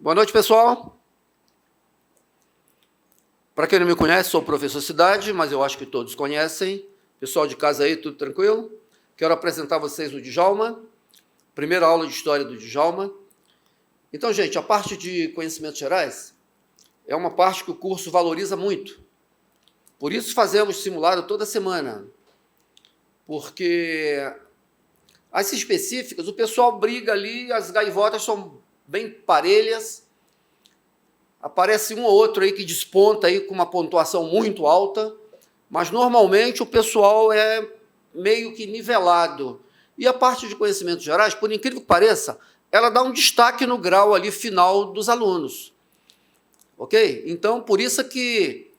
Boa noite, pessoal. Para quem não me conhece, sou o professor Cidade, mas eu acho que todos conhecem. Pessoal de casa aí, tudo tranquilo? Quero apresentar vocês o Djalma, primeira aula de História do Djalma. Então, gente, a parte de conhecimentos gerais é uma parte que o curso valoriza muito. Por isso fazemos simulado toda semana, porque as específicas, o pessoal briga ali, as gaivotas são bem parelhas, aparece um ou outro aí que desponta aí com uma pontuação muito alta, mas normalmente o pessoal é meio que nivelado. E a parte de conhecimentos gerais, por incrível que pareça, ela dá um destaque no grau ali final dos alunos. Ok? Então, por isso que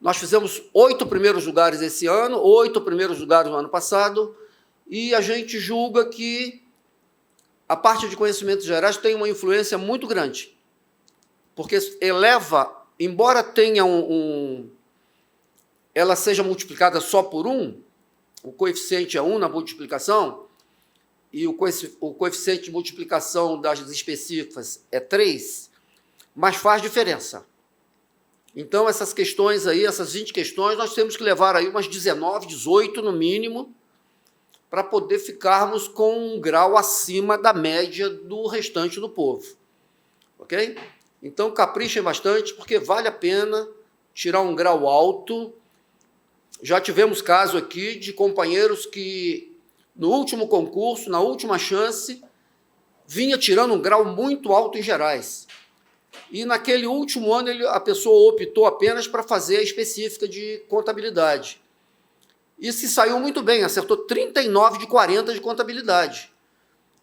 nós fizemos 8 primeiros lugares esse ano, 8 primeiros lugares no ano passado, e a gente julga que a parte de conhecimentos gerais tem uma influência muito grande, porque eleva, embora tenha ela seja multiplicada só por 1, o coeficiente é 1 na multiplicação, e o coeficiente de multiplicação das específicas é 3, mas faz diferença. Então, essas questões aí, essas 20 questões, nós temos que levar aí umas 19, 18 no mínimo, para poder ficarmos com um grau acima da média do restante do povo. Ok? Então, caprichem bastante, porque vale a pena tirar um grau alto. Já tivemos caso aqui de companheiros que, no último concurso, na última chance, vinha tirando um grau muito alto em gerais. E naquele último ano a pessoa optou apenas para fazer a específica de contabilidade. E se saiu muito bem, acertou 39 de 40 de contabilidade.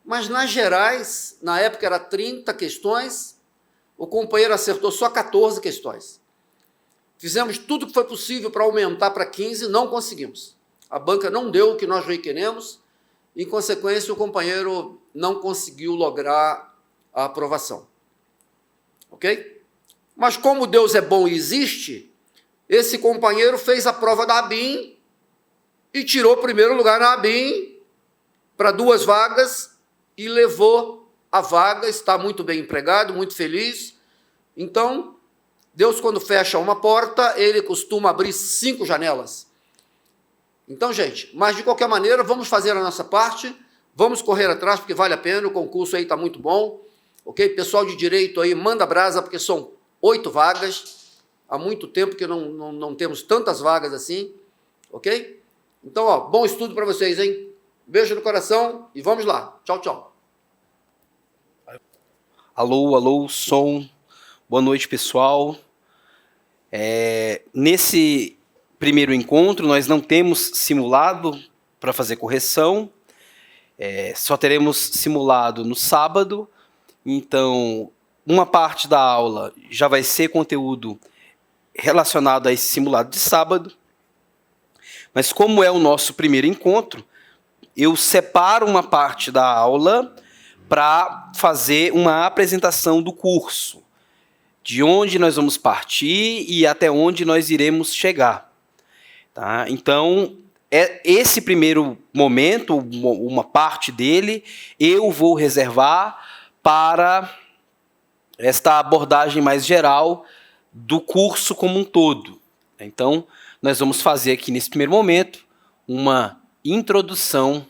Mas nas gerais, na época era 30 questões, o companheiro acertou só 14 questões. Fizemos tudo que foi possível para aumentar para 15, não conseguimos. A banca não deu o que nós requeremos, em consequência o companheiro não conseguiu lograr a aprovação. Ok? Mas como Deus é bom e existe, esse companheiro fez a prova da ABIN e tirou o primeiro lugar na ABIN para 2 vagas e levou a vaga, está muito bem empregado, muito feliz. Então, Deus, quando fecha uma porta, ele costuma abrir 5 janelas. Então, gente, mas de qualquer maneira, vamos fazer a nossa parte, vamos correr atrás, porque vale a pena, o concurso aí está muito bom. Ok? Pessoal de direito aí, manda brasa, porque são 8 vagas. Há muito tempo que não temos tantas vagas assim. Ok? Então, ó, bom estudo para vocês, hein? Beijo no coração e vamos lá. Tchau, tchau. Alô, alô, som. Boa noite, pessoal. Nesse primeiro encontro, nós não temos simulado para fazer correção. Só teremos simulado no sábado. Então, uma parte da aula já vai ser conteúdo relacionado a esse simulado de sábado. Mas como é o nosso primeiro encontro, eu separo uma parte da aula para fazer uma apresentação do curso, de onde nós vamos partir e até onde nós iremos chegar. Tá? Então, esse primeiro momento, uma parte dele, eu vou reservar para esta abordagem mais geral do curso como um todo. Então, nós vamos fazer aqui nesse primeiro momento uma introdução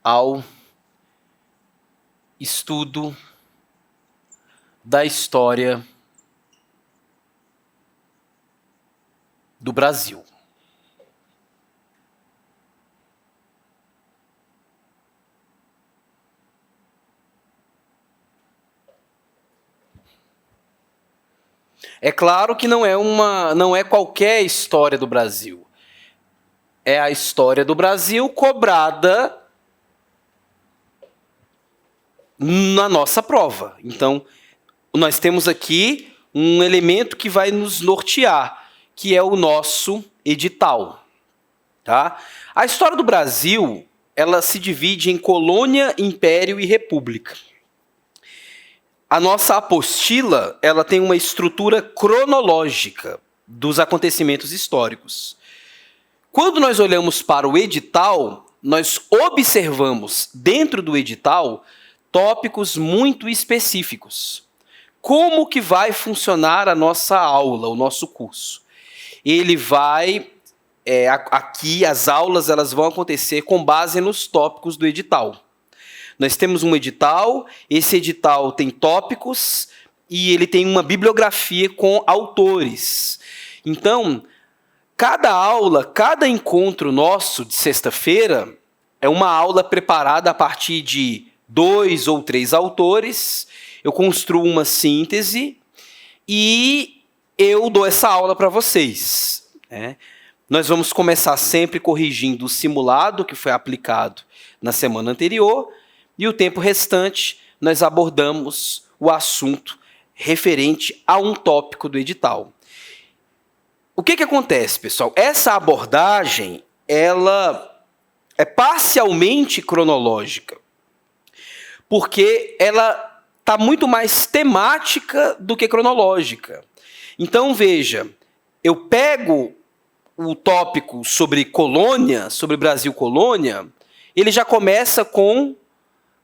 ao estudo da história do Brasil. É claro que não é qualquer história do Brasil. É a história do Brasil cobrada na nossa prova. Então, nós temos aqui um elemento que vai nos nortear, que é o nosso edital. Tá? A história do Brasil, ela se divide em colônia, império e república. A nossa apostila, ela tem uma estrutura cronológica dos acontecimentos históricos. Quando nós olhamos para o edital, nós observamos dentro do edital tópicos muito específicos. Como que vai funcionar a nossa aula, o nosso curso? Ele vai, aqui as aulas elas vão acontecer com base nos tópicos do edital. Nós temos um edital, esse edital tem tópicos e ele tem uma bibliografia com autores. Então, cada aula, cada encontro nosso de sexta-feira é uma aula preparada a partir de 2 ou 3 autores. Eu construo uma síntese e eu dou essa aula para vocês, né? Nós vamos começar sempre corrigindo o simulado que foi aplicado na semana anterior e o tempo restante nós abordamos o assunto referente a um tópico do edital. O que acontece, pessoal? Essa abordagem ela é parcialmente cronológica, porque ela está muito mais temática do que cronológica. Então, veja, eu pego o tópico sobre colônia, sobre Brasil colônia, ele já começa com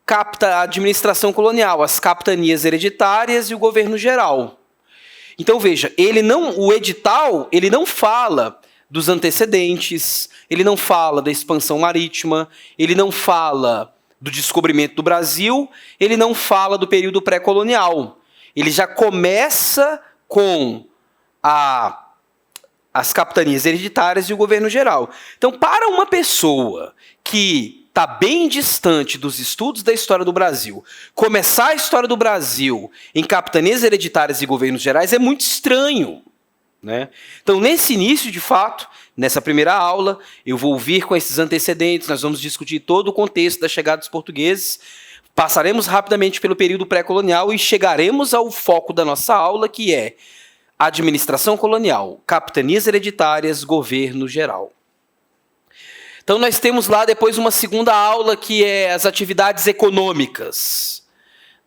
a administração colonial, as capitanias hereditárias e o governo geral. Então, veja, o edital ele não fala dos antecedentes, ele não fala da expansão marítima, ele não fala do descobrimento do Brasil, ele não fala do período pré-colonial. Ele já começa com as capitanias hereditárias e o governo geral. Então, para uma pessoa que está bem distante dos estudos da história do Brasil, começar a história do Brasil em capitanias hereditárias e governos gerais é muito estranho, né? Então, nesse início, de fato, nessa primeira aula, eu vou vir com esses antecedentes, nós vamos discutir todo o contexto da chegada dos portugueses, passaremos rapidamente pelo período pré-colonial e chegaremos ao foco da nossa aula, que é administração colonial, capitanias hereditárias, governo geral. Então, nós temos lá depois uma segunda aula, que é as atividades econômicas,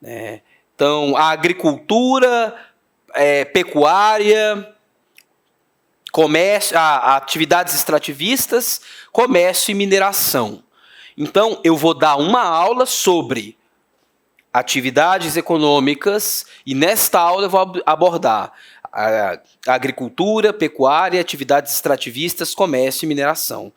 né? Então, a agricultura, pecuária, comércio, atividades extrativistas, comércio e mineração. Então, eu vou dar uma aula sobre atividades econômicas e nesta aula eu vou abordar a agricultura, pecuária, atividades extrativistas, comércio e mineração.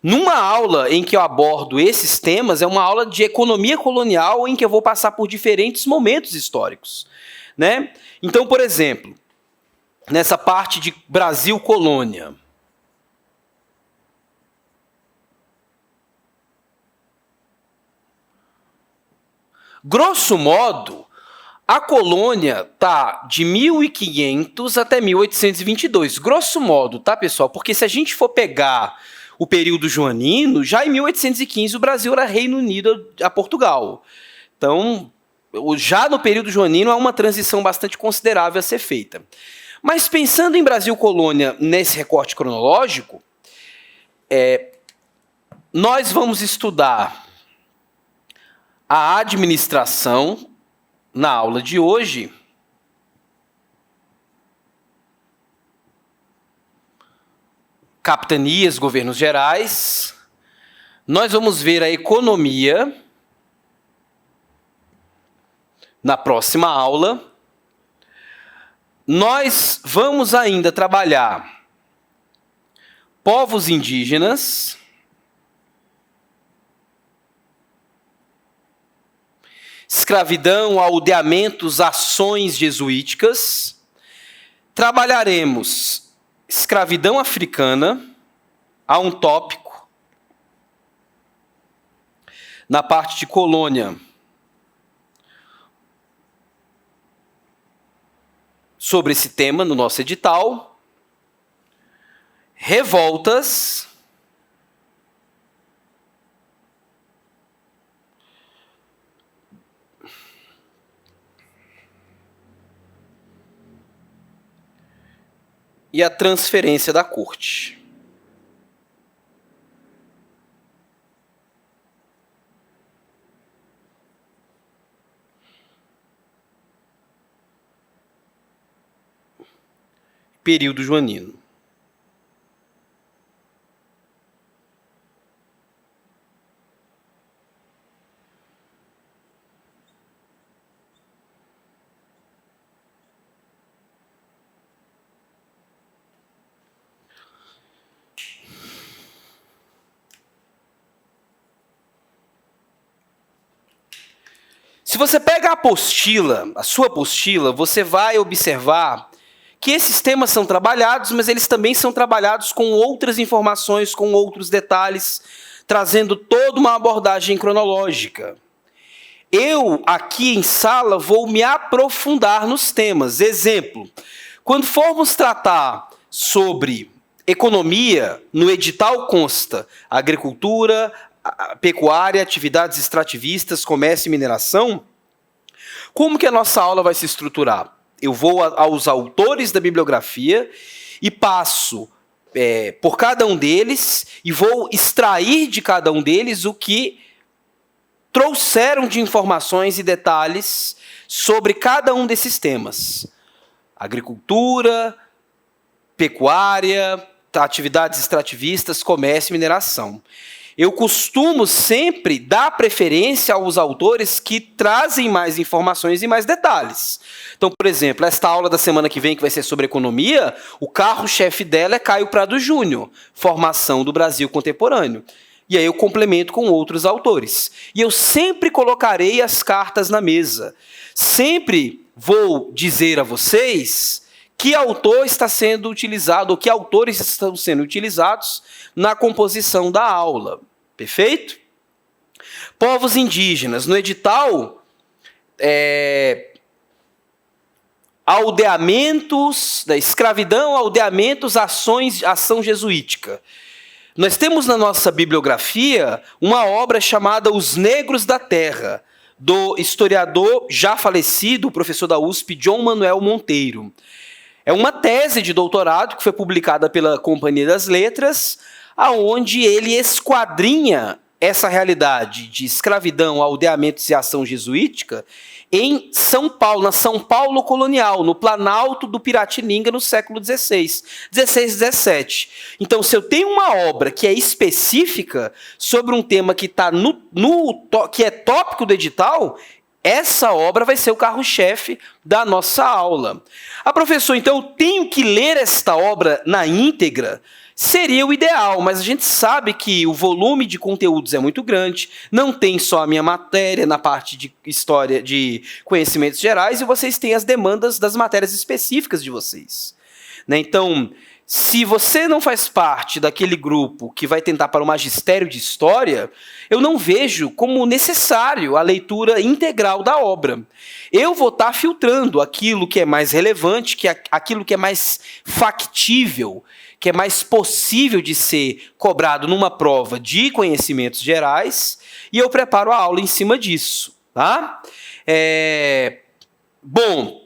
Numa aula em que eu abordo esses temas, é uma aula de economia colonial em que eu vou passar por diferentes momentos históricos, né? Então, por exemplo, nessa parte de Brasil colônia, grosso modo, a colônia tá de 1500 até 1822. Grosso modo, tá, pessoal? Porque se a gente for pegar o período joanino, já em 1815 o Brasil era Reino Unido a Portugal. Então, já no período joanino há uma transição bastante considerável a ser feita. Mas pensando em Brasil colônia nesse recorte cronológico, nós vamos estudar a administração na aula de hoje, capitanias, governos gerais. Nós vamos ver a economia na próxima aula. Nós vamos ainda trabalhar povos indígenas, escravidão, aldeamentos, ações jesuíticas. Trabalharemos escravidão africana, há um tópico. Na parte de colônia, sobre esse tema no nosso edital. Revoltas. E a transferência da corte. Período joanino. Se você pega a apostila, a sua apostila, você vai observar que esses temas são trabalhados, mas eles também são trabalhados com outras informações, com outros detalhes, trazendo toda uma abordagem cronológica. Eu, aqui em sala, vou me aprofundar nos temas. Exemplo, quando formos tratar sobre economia, no edital consta agricultura, pecuária, atividades extrativistas, comércio e mineração. Como que a nossa aula vai se estruturar? Eu vou aos autores da bibliografia e passo por cada um deles e vou extrair de cada um deles o que trouxeram de informações e detalhes sobre cada um desses temas. Agricultura, pecuária, atividades extrativistas, comércio e mineração. Eu costumo sempre dar preferência aos autores que trazem mais informações e mais detalhes. Então, por exemplo, esta aula da semana que vem, que vai ser sobre economia, o carro-chefe dela é Caio Prado Júnior, Formação do Brasil Contemporâneo. E aí eu complemento com outros autores. E eu sempre colocarei as cartas na mesa. Sempre vou dizer a vocês que autor está sendo utilizado, ou que autores estão sendo utilizados na composição da aula. Perfeito? Povos indígenas. No edital, aldeamentos, da escravidão, aldeamentos, ação jesuítica. Nós temos na nossa bibliografia uma obra chamada Os Negros da Terra, do historiador já falecido, professor da USP, João Manuel Monteiro. É uma tese de doutorado que foi publicada pela Companhia das Letras, aonde ele esquadrinha essa realidade de escravidão, aldeamentos e ação jesuítica em São Paulo, na São Paulo colonial, no Planalto do Piratininga, no século XVI, XVII. Então, se eu tenho uma obra que é específica sobre um tema que está que é tópico do edital, essa obra vai ser o carro-chefe da nossa aula. Professor, então eu tenho que ler esta obra na íntegra? Seria o ideal, mas a gente sabe que o volume de conteúdos é muito grande, não tem só a minha matéria na parte de história, de conhecimentos gerais, e vocês têm as demandas das matérias específicas de vocês. Então, se você não faz parte daquele grupo que vai tentar para o magistério de história, eu não vejo como necessário a leitura integral da obra. Eu vou estar filtrando aquilo que é mais relevante, aquilo que é mais factível, que é mais possível de ser cobrado numa prova de conhecimentos gerais, e eu preparo a aula em cima disso. Tá? Bom,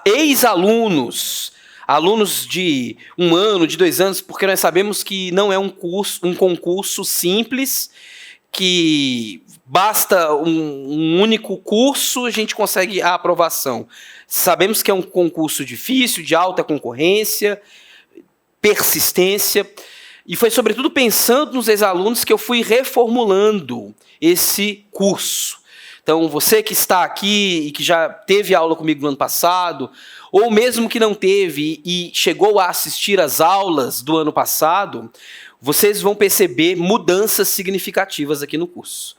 ex-alunos, alunos de 1 ano, de 2 anos, porque nós sabemos que não é um concurso simples, que basta um único curso, a gente consegue a aprovação. Sabemos que é um concurso difícil, de alta concorrência, persistência, e foi sobretudo pensando nos ex-alunos que eu fui reformulando esse curso. Então, você que está aqui e que já teve aula comigo no ano passado, ou mesmo que não teve e chegou a assistir às aulas do ano passado, vocês vão perceber mudanças significativas aqui no curso.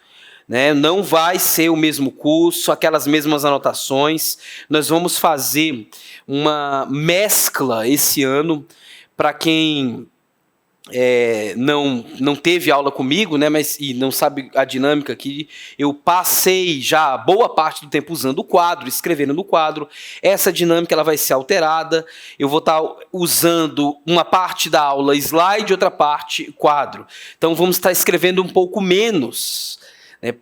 Não vai ser o mesmo curso, aquelas mesmas anotações. Nós vamos fazer uma mescla esse ano. Para quem não teve aula comigo, e não sabe a dinâmica aqui, eu passei já boa parte do tempo usando o quadro, escrevendo no quadro. Essa dinâmica ela vai ser alterada. Eu vou estar usando uma parte da aula slide, outra parte quadro. Então vamos estar escrevendo um pouco menos,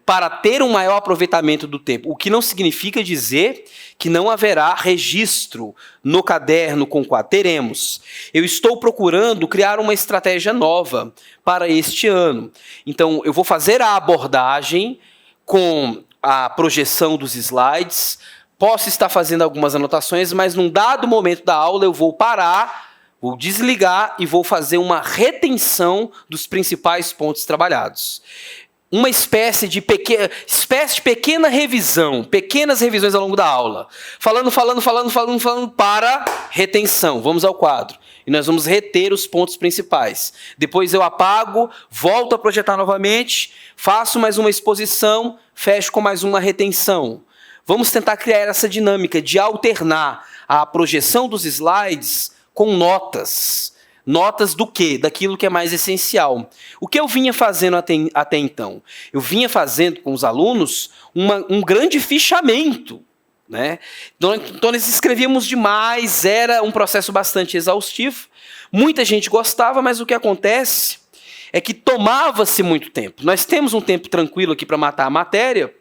para ter um maior aproveitamento do tempo. O que não significa dizer que não haverá registro no caderno com quadro. Teremos. Eu estou procurando criar uma estratégia nova para este ano. Então, eu vou fazer a abordagem com a projeção dos slides, posso estar fazendo algumas anotações, mas num dado momento da aula eu vou parar, vou desligar e vou fazer uma retenção dos principais pontos trabalhados. Uma espécie de pequena revisão, pequenas revisões ao longo da aula. Falando, para retenção. Vamos ao quadro. e nós vamos reter os pontos principais. Depois eu apago, volto a projetar novamente, faço mais uma exposição, fecho com mais uma retenção. Vamos tentar criar essa dinâmica de alternar a projeção dos slides com notas. Notas do quê? Daquilo que é mais essencial. O que eu vinha fazendo até então? Eu vinha fazendo com os alunos um grande fichamento, né? Então nós escrevíamos demais, era um processo bastante exaustivo. Muita gente gostava, mas o que acontece é que tomava-se muito tempo. Nós temos um tempo tranquilo aqui para matar a matéria,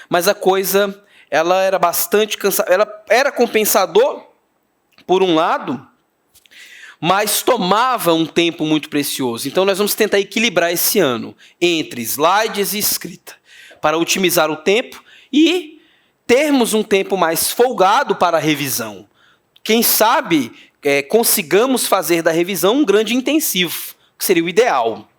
mas a coisa ela era bastante cansativa. Ela era compensador, por um lado, mas tomava um tempo muito precioso. Então nós vamos tentar equilibrar esse ano entre slides e escrita, para otimizar o tempo e termos um tempo mais folgado para a revisão. Quem sabe consigamos fazer da revisão um grande intensivo, que seria o ideal.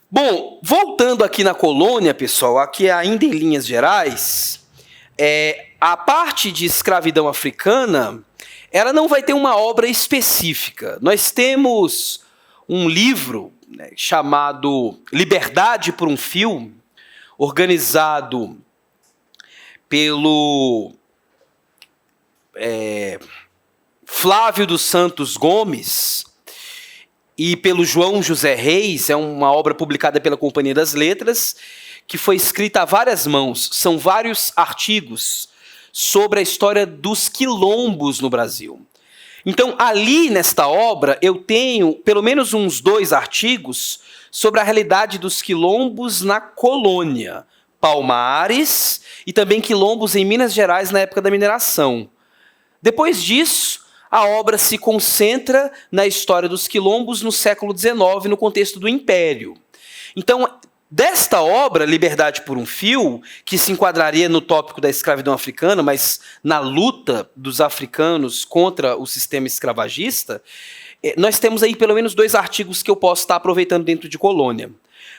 Bom, voltando aqui na colônia, pessoal, aqui ainda em linhas gerais, a parte de escravidão africana, ela não vai ter uma obra específica. Nós temos um livro, né, chamado Liberdade por um Fio, organizado pelo Flávio dos Santos Gomes e pelo João José Reis. É uma obra publicada pela Companhia das Letras, que foi escrita a várias mãos. São vários artigos sobre a história dos quilombos no Brasil. Então, ali nesta obra, eu tenho pelo menos uns 2 artigos sobre a realidade dos quilombos na colônia, Palmares, e também quilombos em Minas Gerais na época da mineração. Depois disso, a obra se concentra na história dos quilombos no século XIX, no contexto do Império. Então, desta obra, Liberdade por um Fio, que se enquadraria no tópico da escravidão africana, mas na luta dos africanos contra o sistema escravagista, nós temos aí pelo menos 2 artigos que eu posso estar aproveitando dentro de colônia.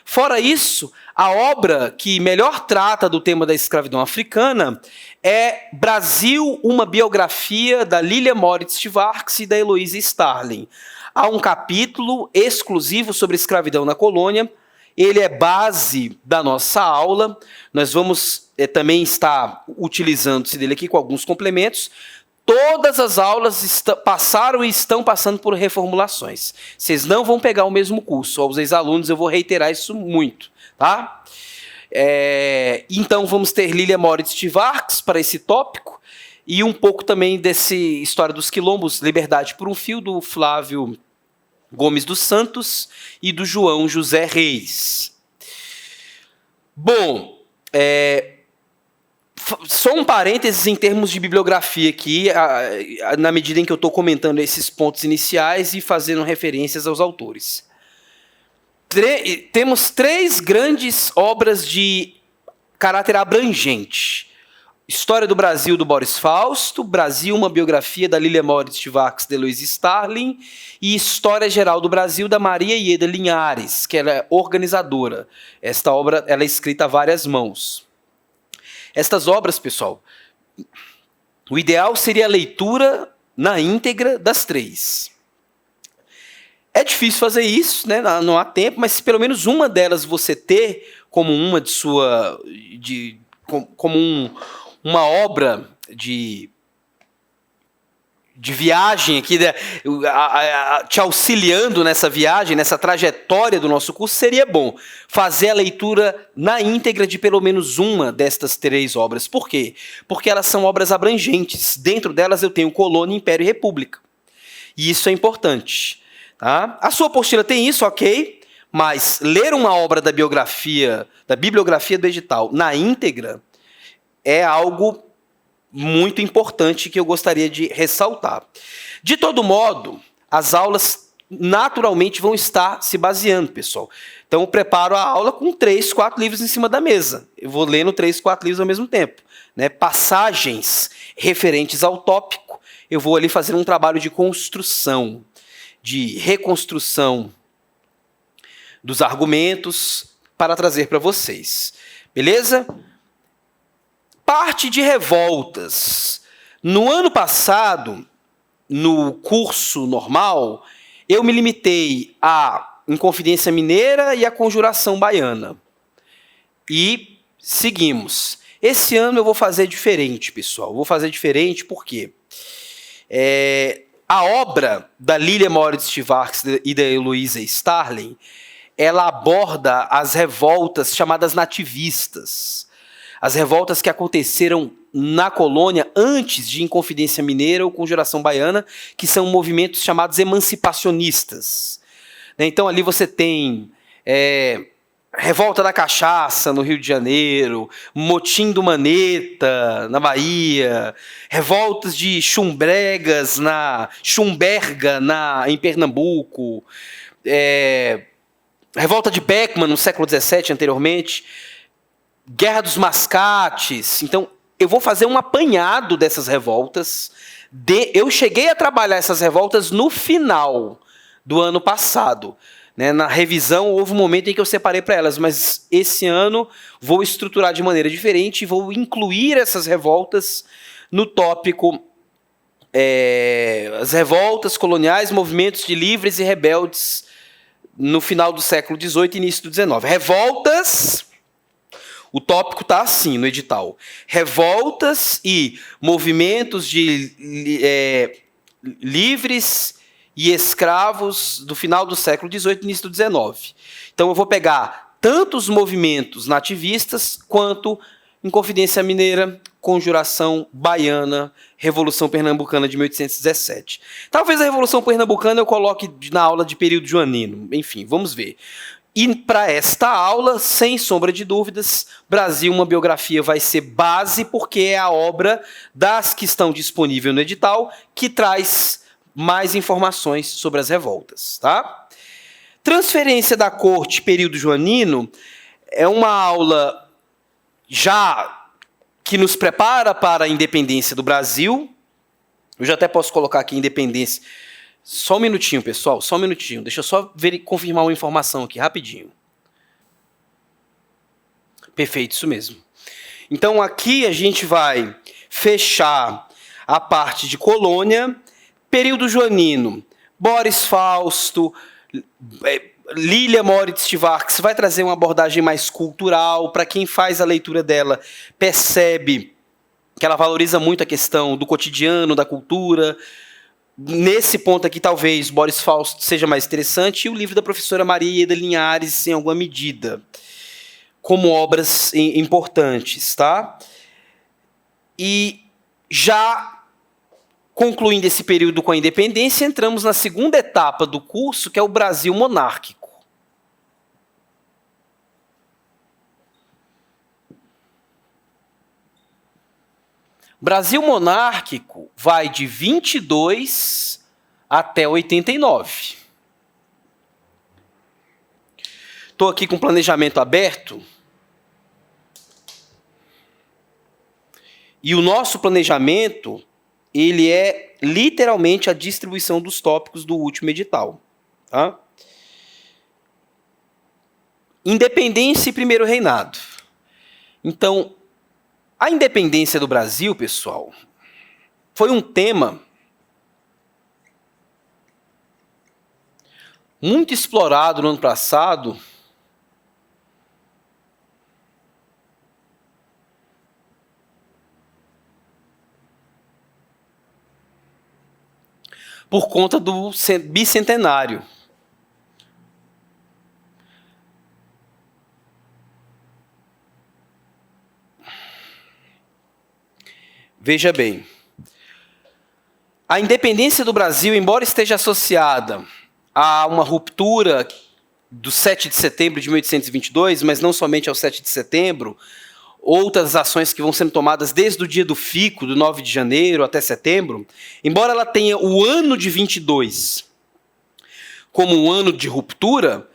Fora isso, a obra que melhor trata do tema da escravidão africana é Brasil, uma biografia da Lilia Moritz Schwartz e da Heloísa Starling. Há um capítulo exclusivo sobre escravidão na colônia. Ele é base da nossa aula. Nós vamos também estar utilizando-se dele aqui com alguns complementos. Todas as aulas passaram e estão passando por reformulações. Vocês não vão pegar o mesmo curso. Aos ex-alunos eu vou reiterar isso muito, tá? Então vamos ter Lilia Moritz Schwartz para esse tópico e um pouco também desse História dos Quilombos, Liberdade por um Fio, do Flávio Gomes dos Santos e do João José Reis. Bom, só um parênteses em termos de bibliografia aqui, na medida em que eu estou comentando esses pontos iniciais e fazendo referências aos autores. Temos 3 grandes obras de caráter abrangente. História do Brasil, do Boris Fausto, Brasil, uma biografia da Lilia Moritz Schwartz, de Heloísa Starling, e História Geral do Brasil, da Maria Ieda Linhares, que ela é organizadora. Esta obra ela é escrita a várias mãos. Estas obras, pessoal, o ideal seria a leitura na íntegra das 3. É difícil fazer isso, né? Não há tempo, mas se pelo menos uma delas você ter como uma de sua... uma obra de viagem aqui, te auxiliando nessa viagem, nessa trajetória do nosso curso, seria bom fazer a leitura na íntegra de pelo menos uma destas 3 obras. Por quê? Porque elas são obras abrangentes. Dentro delas eu tenho Colônia, Império e República. E isso é importante. Tá? A sua apostila tem isso, ok, mas ler uma obra da bibliografia do edital na íntegra é algo muito importante que eu gostaria de ressaltar. De todo modo, as aulas naturalmente vão estar se baseando, pessoal. Então eu preparo a aula com 3, 4 livros em cima da mesa. Eu vou lendo 3, 4 livros ao mesmo tempo, né? Passagens referentes ao tópico, eu vou ali fazer um trabalho de construção, de reconstrução dos argumentos para trazer para vocês. Beleza? Parte de revoltas. No ano passado, no curso normal, eu me limitei à Inconfidência Mineira e à Conjuração Baiana. E seguimos. Esse ano eu vou fazer diferente, pessoal. Vou fazer diferente porque a obra da Lilia Moritz Stivarks e da Heloísa Starling, ela aborda as revoltas chamadas nativistas. As revoltas que aconteceram na colônia antes de Inconfidência Mineira ou Conjuração Baiana, que são movimentos chamados emancipacionistas. Então ali você tem Revolta da Cachaça, no Rio de Janeiro, Motim do Maneta, na Bahia, revoltas de Chumberga, em Pernambuco, revolta de Beckman, no século XVII, anteriormente, Guerra dos Mascates. Então, eu vou fazer um apanhado dessas revoltas. Eu cheguei a trabalhar essas revoltas no final do ano passado. Na revisão, houve um momento em que eu separei para elas, mas esse ano vou estruturar de maneira diferente e vou incluir essas revoltas no tópico as revoltas coloniais, movimentos de livres e rebeldes no final do século XVIII e início do XIX. Revoltas, o tópico está assim no edital: revoltas e movimentos de livres e escravos do final do século XVIII e início do XIX. Então eu vou pegar tanto os movimentos nativistas quanto Inconfidência Mineira, Conjuração Baiana, Revolução Pernambucana de 1817. Talvez a Revolução Pernambucana eu coloque na aula de período joanino. Enfim, vamos ver. E para esta aula, sem sombra de dúvidas, Brasil, uma biografia vai ser base, porque é a obra das que estão disponíveis no edital que traz mais informações sobre as revoltas, tá? Transferência da corte, período joanino, é uma aula já que nos prepara para a independência do Brasil. Eu já até posso colocar aqui independência. Só um minutinho, pessoal, só um minutinho. Deixa eu só confirmar uma informação aqui, rapidinho. Perfeito, isso mesmo. Então, aqui a gente vai fechar a parte de colônia. Período joanino, Boris Fausto, Lilia Moritz Stivarks vai trazer uma abordagem mais cultural. Para quem faz a leitura dela, percebe que ela valoriza muito a questão do cotidiano, da cultura. Nesse ponto aqui, talvez, Boris Fausto seja mais interessante, e o livro da professora Maria Ieda Linhares, em alguma medida, como obras importantes, tá? E já concluindo esse período com a independência, entramos na segunda etapa do curso, que é o Brasil monárquico. Brasil monárquico vai de 22 até 89. Estou aqui com o planejamento aberto. E o nosso planejamento, ele é literalmente a distribuição dos tópicos do último edital. Tá? Independência e primeiro reinado. Então, a independência do Brasil, pessoal, foi um tema muito explorado no ano passado por conta do bicentenário. Veja bem, a independência do Brasil, embora esteja associada a uma ruptura do 7 de setembro de 1822, mas não somente ao 7 de setembro, outras ações que vão sendo tomadas desde o dia do fico, do 9 de janeiro até setembro, embora ela tenha o ano de 22 como um ano de ruptura,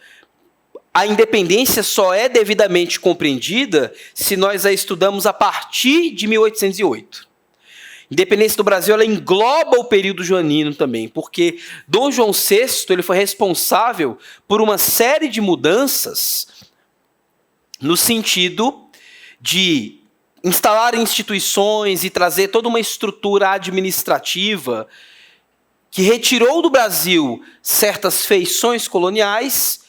a independência só é devidamente compreendida se nós a estudamos a partir de 1808. A independência do Brasil, ela engloba o período joanino também, porque Dom João VI ele foi responsável por uma série de mudanças no sentido de instalar instituições e trazer toda uma estrutura administrativa que retirou do Brasil certas feições coloniais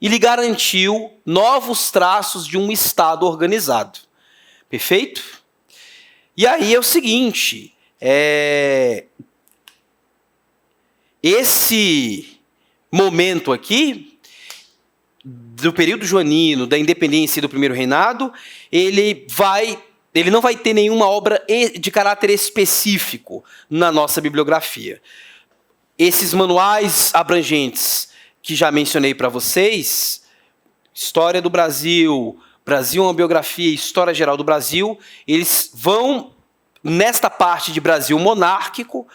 e lhe garantiu novos traços de um Estado organizado. Perfeito? E aí é o seguinte, esse momento aqui, do período joanino, da independência e do primeiro reinado, ele não vai ter nenhuma obra de caráter específico na nossa bibliografia. Esses manuais abrangentes que já mencionei para vocês, História do Brasil, Brasil uma biografia, História Geral do Brasil, eles vão, nesta parte de Brasil monárquico,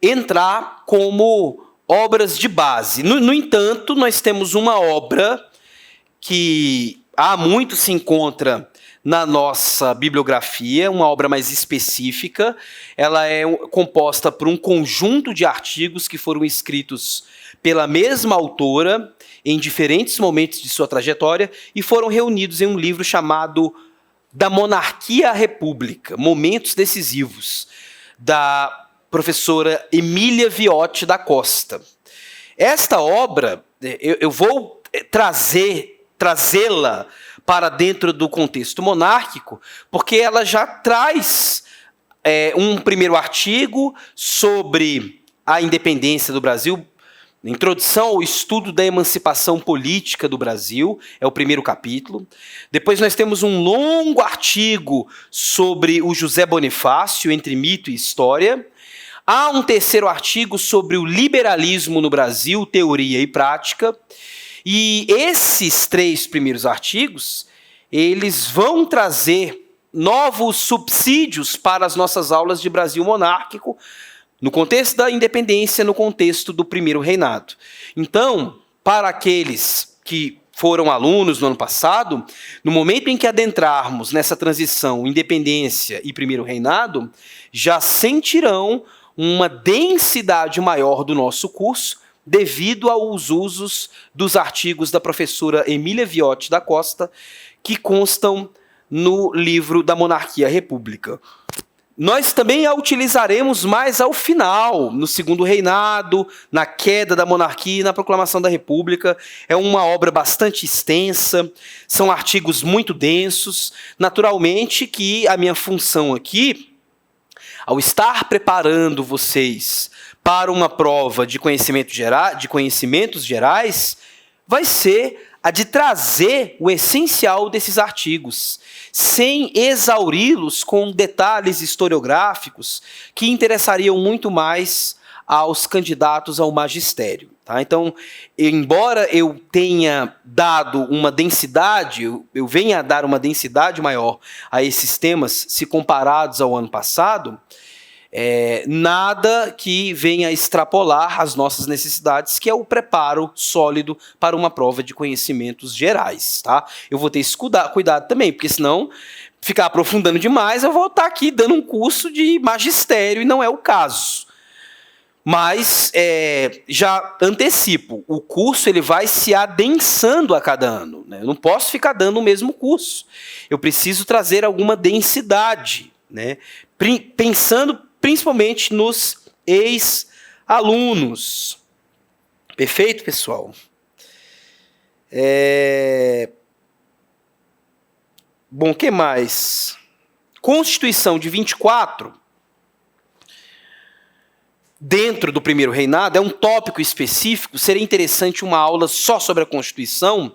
entrar como obras de base. No entanto, nós temos uma obra que há muito se encontra na nossa bibliografia, uma obra mais específica. Ela é composta por um conjunto de artigos que foram escritos pela mesma autora em diferentes momentos de sua trajetória e foram reunidos em um livro chamado Da Monarquia à República, Momentos Decisivos, da professora Emília Viotti da Costa. Esta obra, eu vou trazê-la para dentro do contexto monárquico, porque ela já traz um primeiro artigo sobre a independência do Brasil, Introdução ao Estudo da Emancipação Política do Brasil, é o primeiro capítulo. Depois nós temos um longo artigo sobre o José Bonifácio, entre mito e história. Há um terceiro artigo sobre o liberalismo no Brasil, teoria e prática. E esses 3 primeiros artigos, eles vão trazer novos subsídios para as nossas aulas de Brasil monárquico, no contexto da independência, no contexto do primeiro reinado. Então, para aqueles que foram alunos no ano passado, no momento em que adentrarmos nessa transição independência e primeiro reinado, já sentirão uma densidade maior do nosso curso, devido aos usos dos artigos da professora Emília Viotti da Costa, que constam no livro Da Monarquia à República. Nós também a utilizaremos mais ao final, no segundo reinado, na queda da monarquia e na proclamação da república. É uma obra bastante extensa, são artigos muito densos. Naturalmente que a minha função aqui, ao estar preparando vocês para uma prova de conhecimentos gerais, vai ser a de trazer o essencial desses artigos, sem exauri-los com detalhes historiográficos que interessariam muito mais aos candidatos ao magistério. Tá? Então, embora eu tenha dado uma densidade, eu venha a dar uma densidade maior a esses temas, se comparados ao ano passado, nada que venha extrapolar as nossas necessidades, que é o preparo sólido para uma prova de conhecimentos gerais. Tá? Eu vou ter esse cuidado também, porque senão ficar aprofundando demais, eu vou estar aqui dando um curso de magistério e não é o caso. Mas já antecipo, o curso ele vai se adensando a cada ano. Né? Eu não posso ficar dando o mesmo curso. Eu preciso trazer alguma densidade, né? Pensando principalmente nos ex-alunos. Perfeito, pessoal? Bom, o que mais? Constituição de 24, dentro do primeiro reinado, é um tópico específico. Seria interessante uma aula só sobre a Constituição.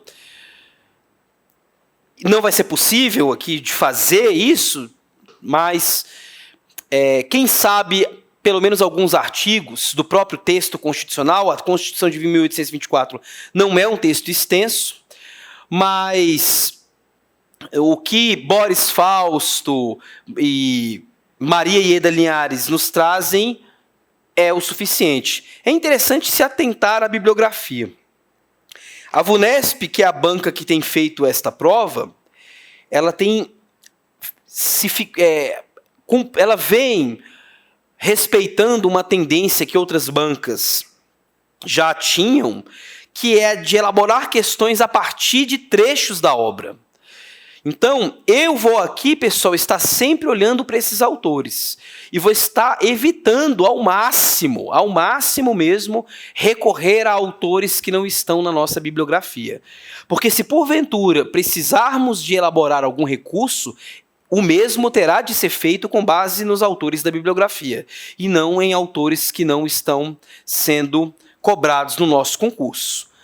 Não vai ser possível aqui de fazer isso, mas quem sabe, pelo menos alguns artigos do próprio texto constitucional. A Constituição de 1824 não é um texto extenso, mas o que Boris Fausto e Maria Ieda Linhares nos trazem é o suficiente. É interessante se atentar à bibliografia. A VUNESP, que é a banca que tem feito esta prova, ela ela vem respeitando uma tendência que outras bancas já tinham, que é de elaborar questões a partir de trechos da obra. Então, eu vou aqui, pessoal, estar sempre olhando para esses autores e vou estar evitando ao máximo mesmo, recorrer a autores que não estão na nossa bibliografia. Porque se porventura precisarmos de elaborar algum recurso, o mesmo terá de ser feito com base nos autores da bibliografia e não em autores que não estão sendo cobrados no nosso concurso.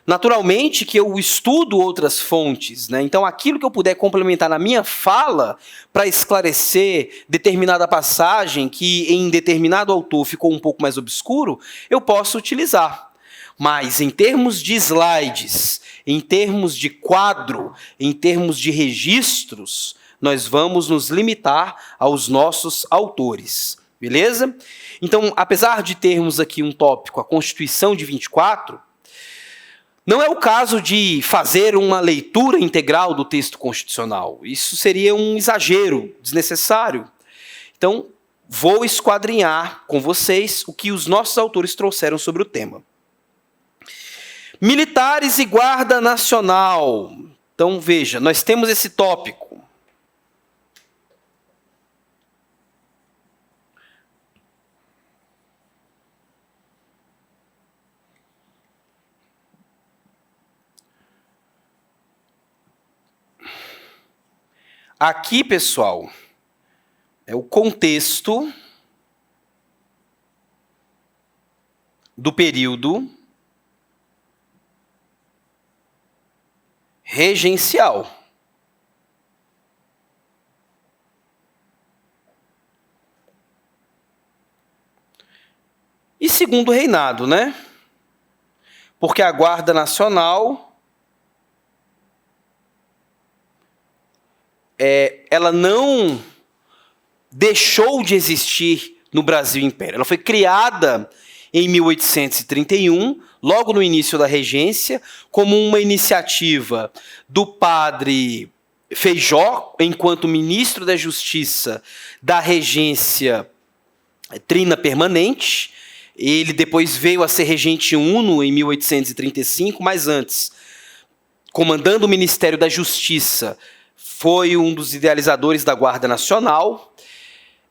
Naturalmente que eu estudo outras fontes, né? Então aquilo que eu puder complementar na minha fala para esclarecer determinada passagem que em determinado autor ficou um pouco mais obscuro, eu posso utilizar. Mas em termos de slides, em termos de quadro, em termos de registros, nós vamos nos limitar aos nossos autores, beleza? Então, apesar de termos aqui um tópico, a Constituição de 24, não é o caso de fazer uma leitura integral do texto constitucional. Isso seria um exagero desnecessário. Então, vou esquadrinhar com vocês o que os nossos autores trouxeram sobre o tema. Militares e Guarda Nacional. Então, veja, nós temos esse tópico. Aqui, pessoal, é o contexto do período regencial. E segundo reinado, né? Porque a Guarda Nacional ela não deixou de existir no Brasil Império. Ela foi criada em 1831, logo no início da regência, como uma iniciativa do padre Feijó, enquanto ministro da Justiça da regência trina permanente. Ele depois veio a ser regente uno em 1835, mas antes, comandando o Ministério da Justiça, foi um dos idealizadores da Guarda Nacional.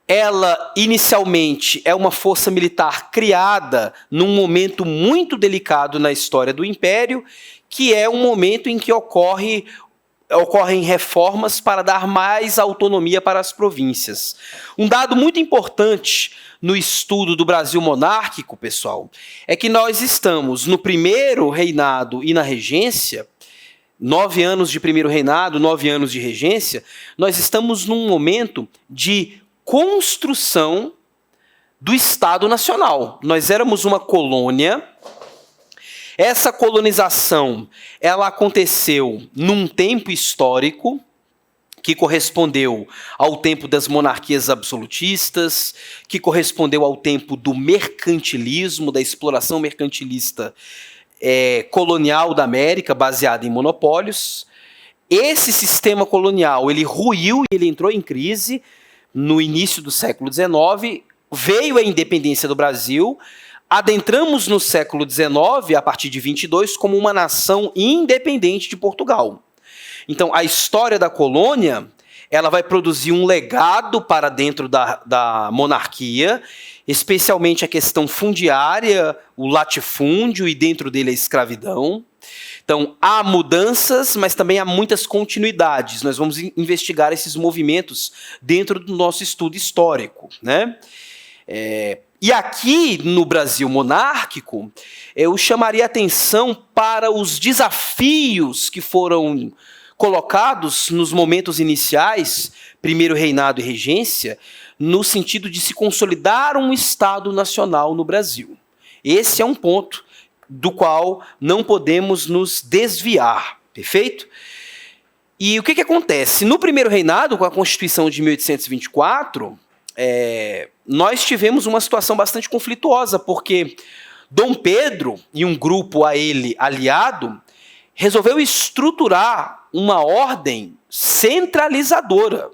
Ela, inicialmente, é uma força militar criada num momento muito delicado na história do Império, que é um momento em que ocorrem reformas para dar mais autonomia para as províncias. Um dado muito importante no estudo do Brasil monárquico, pessoal, é que nós estamos no primeiro reinado e na regência, 9 anos de primeiro reinado, 9 anos de regência, nós estamos num momento de construção do Estado Nacional. Nós éramos uma colônia. Essa colonização, ela aconteceu num tempo histórico que correspondeu ao tempo das monarquias absolutistas, que correspondeu ao tempo do mercantilismo, da exploração mercantilista colonial da América, baseada em monopólios. Esse sistema colonial, ele ruiu e ele entrou em crise no início do século XIX, veio a independência do Brasil, adentramos no século XIX, a partir de 22, como uma nação independente de Portugal. Então, a história da colônia, ela vai produzir um legado para dentro da monarquia, especialmente a questão fundiária, o latifúndio e dentro dele a escravidão. Então, há mudanças, mas também há muitas continuidades. Nós vamos investigar esses movimentos dentro do nosso estudo histórico, né? E aqui, no Brasil monárquico, eu chamaria atenção para os desafios que foram colocados nos momentos iniciais, primeiro reinado e regência, no sentido de se consolidar um Estado nacional no Brasil. Esse é um ponto do qual não podemos nos desviar, perfeito? E o que acontece? No primeiro reinado, com a Constituição de 1824, nós tivemos uma situação bastante conflituosa, porque Dom Pedro e um grupo a ele aliado resolveu estruturar uma ordem centralizadora,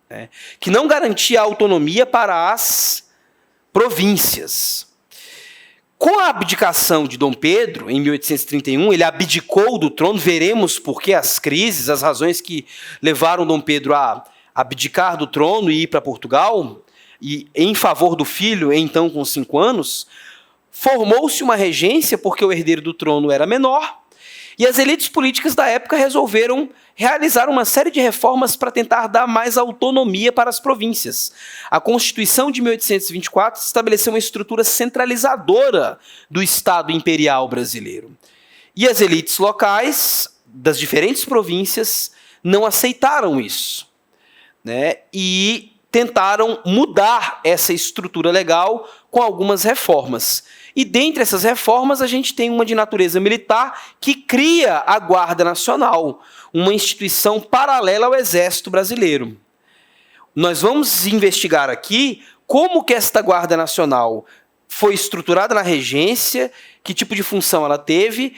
né, que não garantia autonomia para as províncias. Com a abdicação de Dom Pedro, em 1831, ele abdicou do trono, veremos por que as crises, as razões que levaram Dom Pedro a abdicar do trono e ir para Portugal, e em favor do filho, então com 5 anos, formou-se uma regência porque o herdeiro do trono era menor, e as elites políticas da época resolveram realizar uma série de reformas para tentar dar mais autonomia para as províncias. A Constituição de 1824 estabeleceu uma estrutura centralizadora do Estado imperial brasileiro. E as elites locais das diferentes províncias não aceitaram isso, né? E tentaram mudar essa estrutura legal com algumas reformas. E dentre essas reformas, a gente tem uma de natureza militar que cria a Guarda Nacional, uma instituição paralela ao Exército Brasileiro. Nós vamos investigar aqui como que esta Guarda Nacional foi estruturada na regência, que tipo de função ela teve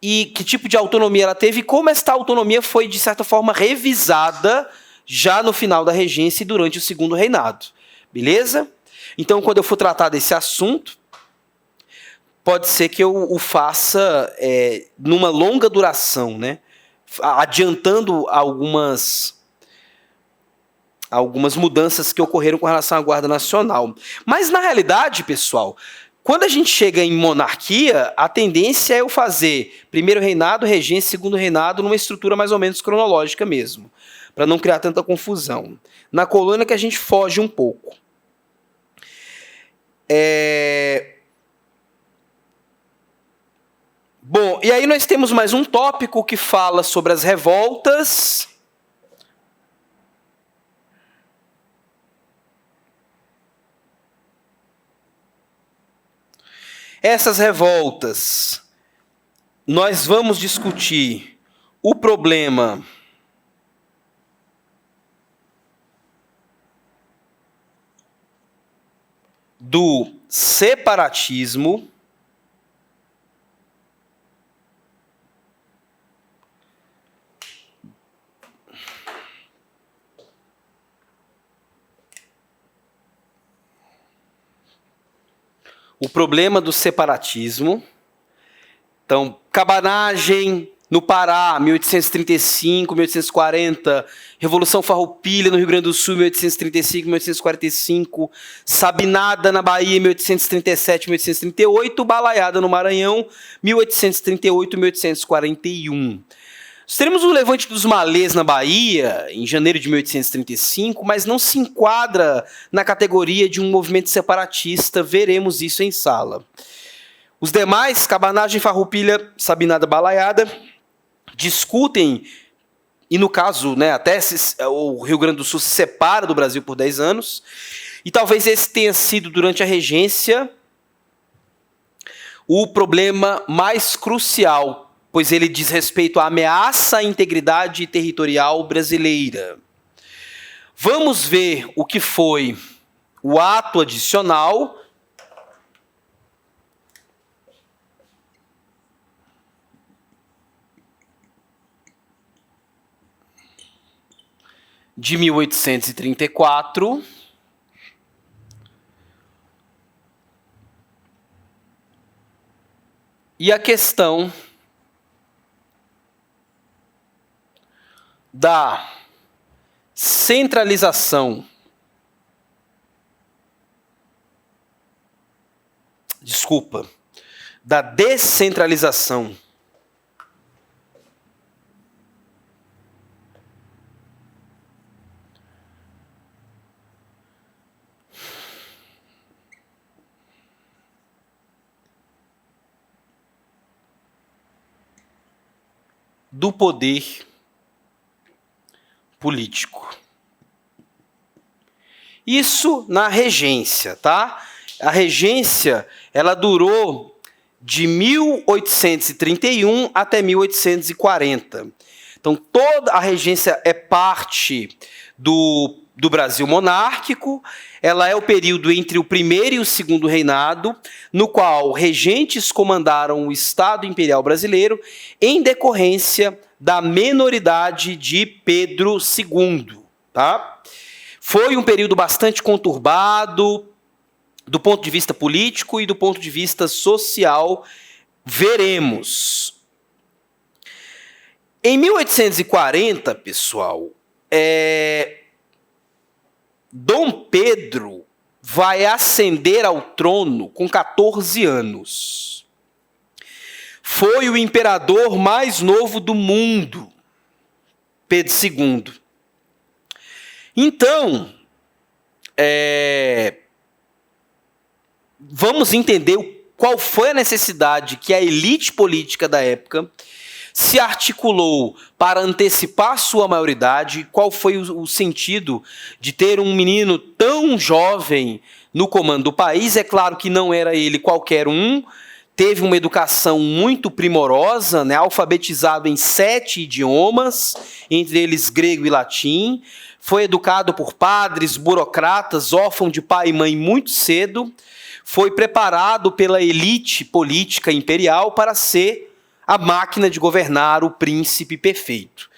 e que tipo de autonomia ela teve, e como esta autonomia foi, de certa forma, revisada já no final da regência e durante o segundo reinado. Beleza? Então, quando eu for tratar desse assunto, pode ser que eu o faça numa longa duração, né? Adiantando algumas mudanças que ocorreram com relação à Guarda Nacional. Mas, na realidade, pessoal, quando a gente chega em monarquia, a tendência é eu fazer primeiro reinado, regência, segundo reinado, numa estrutura mais ou menos cronológica mesmo, para não criar tanta confusão. Na colônia que a gente foge um pouco. Bom, e aí nós temos mais um tópico que fala sobre as revoltas. Essas revoltas, nós vamos discutir o problema do separatismo, o problema do separatismo. Então, cabanagem no Pará, 1835, 1840, Revolução Farroupilha no Rio Grande do Sul, 1835, 1845, Sabinada na Bahia, 1837, 1838, Balaiada no Maranhão, 1838, 1841. Nós teremos o levante dos Malês na Bahia, em janeiro de 1835, mas não se enquadra na categoria de um movimento separatista, veremos isso em sala. Os demais, cabanagem, farroupilha, sabinada, balaiada, discutem, e no caso, né, até o Rio Grande do Sul se separa do Brasil por 10 anos, e talvez esse tenha sido, durante a regência, o problema mais crucial, pois ele diz respeito à ameaça à integridade territorial brasileira. Vamos ver o que foi o ato adicional de 1834, e a questão da centralização, da descentralização do poder político. Isso na regência, tá? A regência, ela durou de 1831 até 1840. Então, toda a regência é parte do Brasil monárquico, ela é o período entre o primeiro e o segundo reinado, no qual regentes comandaram o Estado Imperial Brasileiro em decorrência da menoridade de Pedro II. Tá? Foi um período bastante conturbado, do ponto de vista político e do ponto de vista social, veremos. Em 1840, pessoal, Dom Pedro vai ascender ao trono com 14 anos. Foi o imperador mais novo do mundo, Pedro II. Então, vamos entender qual foi a necessidade que a elite política da época se articulou para antecipar sua maioridade, qual foi o sentido de ter um menino tão jovem no comando do país. É claro que não era ele qualquer um, teve uma educação muito primorosa, né, alfabetizado em 7 idiomas, entre eles grego e latim, foi educado por padres, burocratas, órfão de pai e mãe muito cedo, foi preparado pela elite política imperial para ser a máquina de governar, o príncipe perfeito.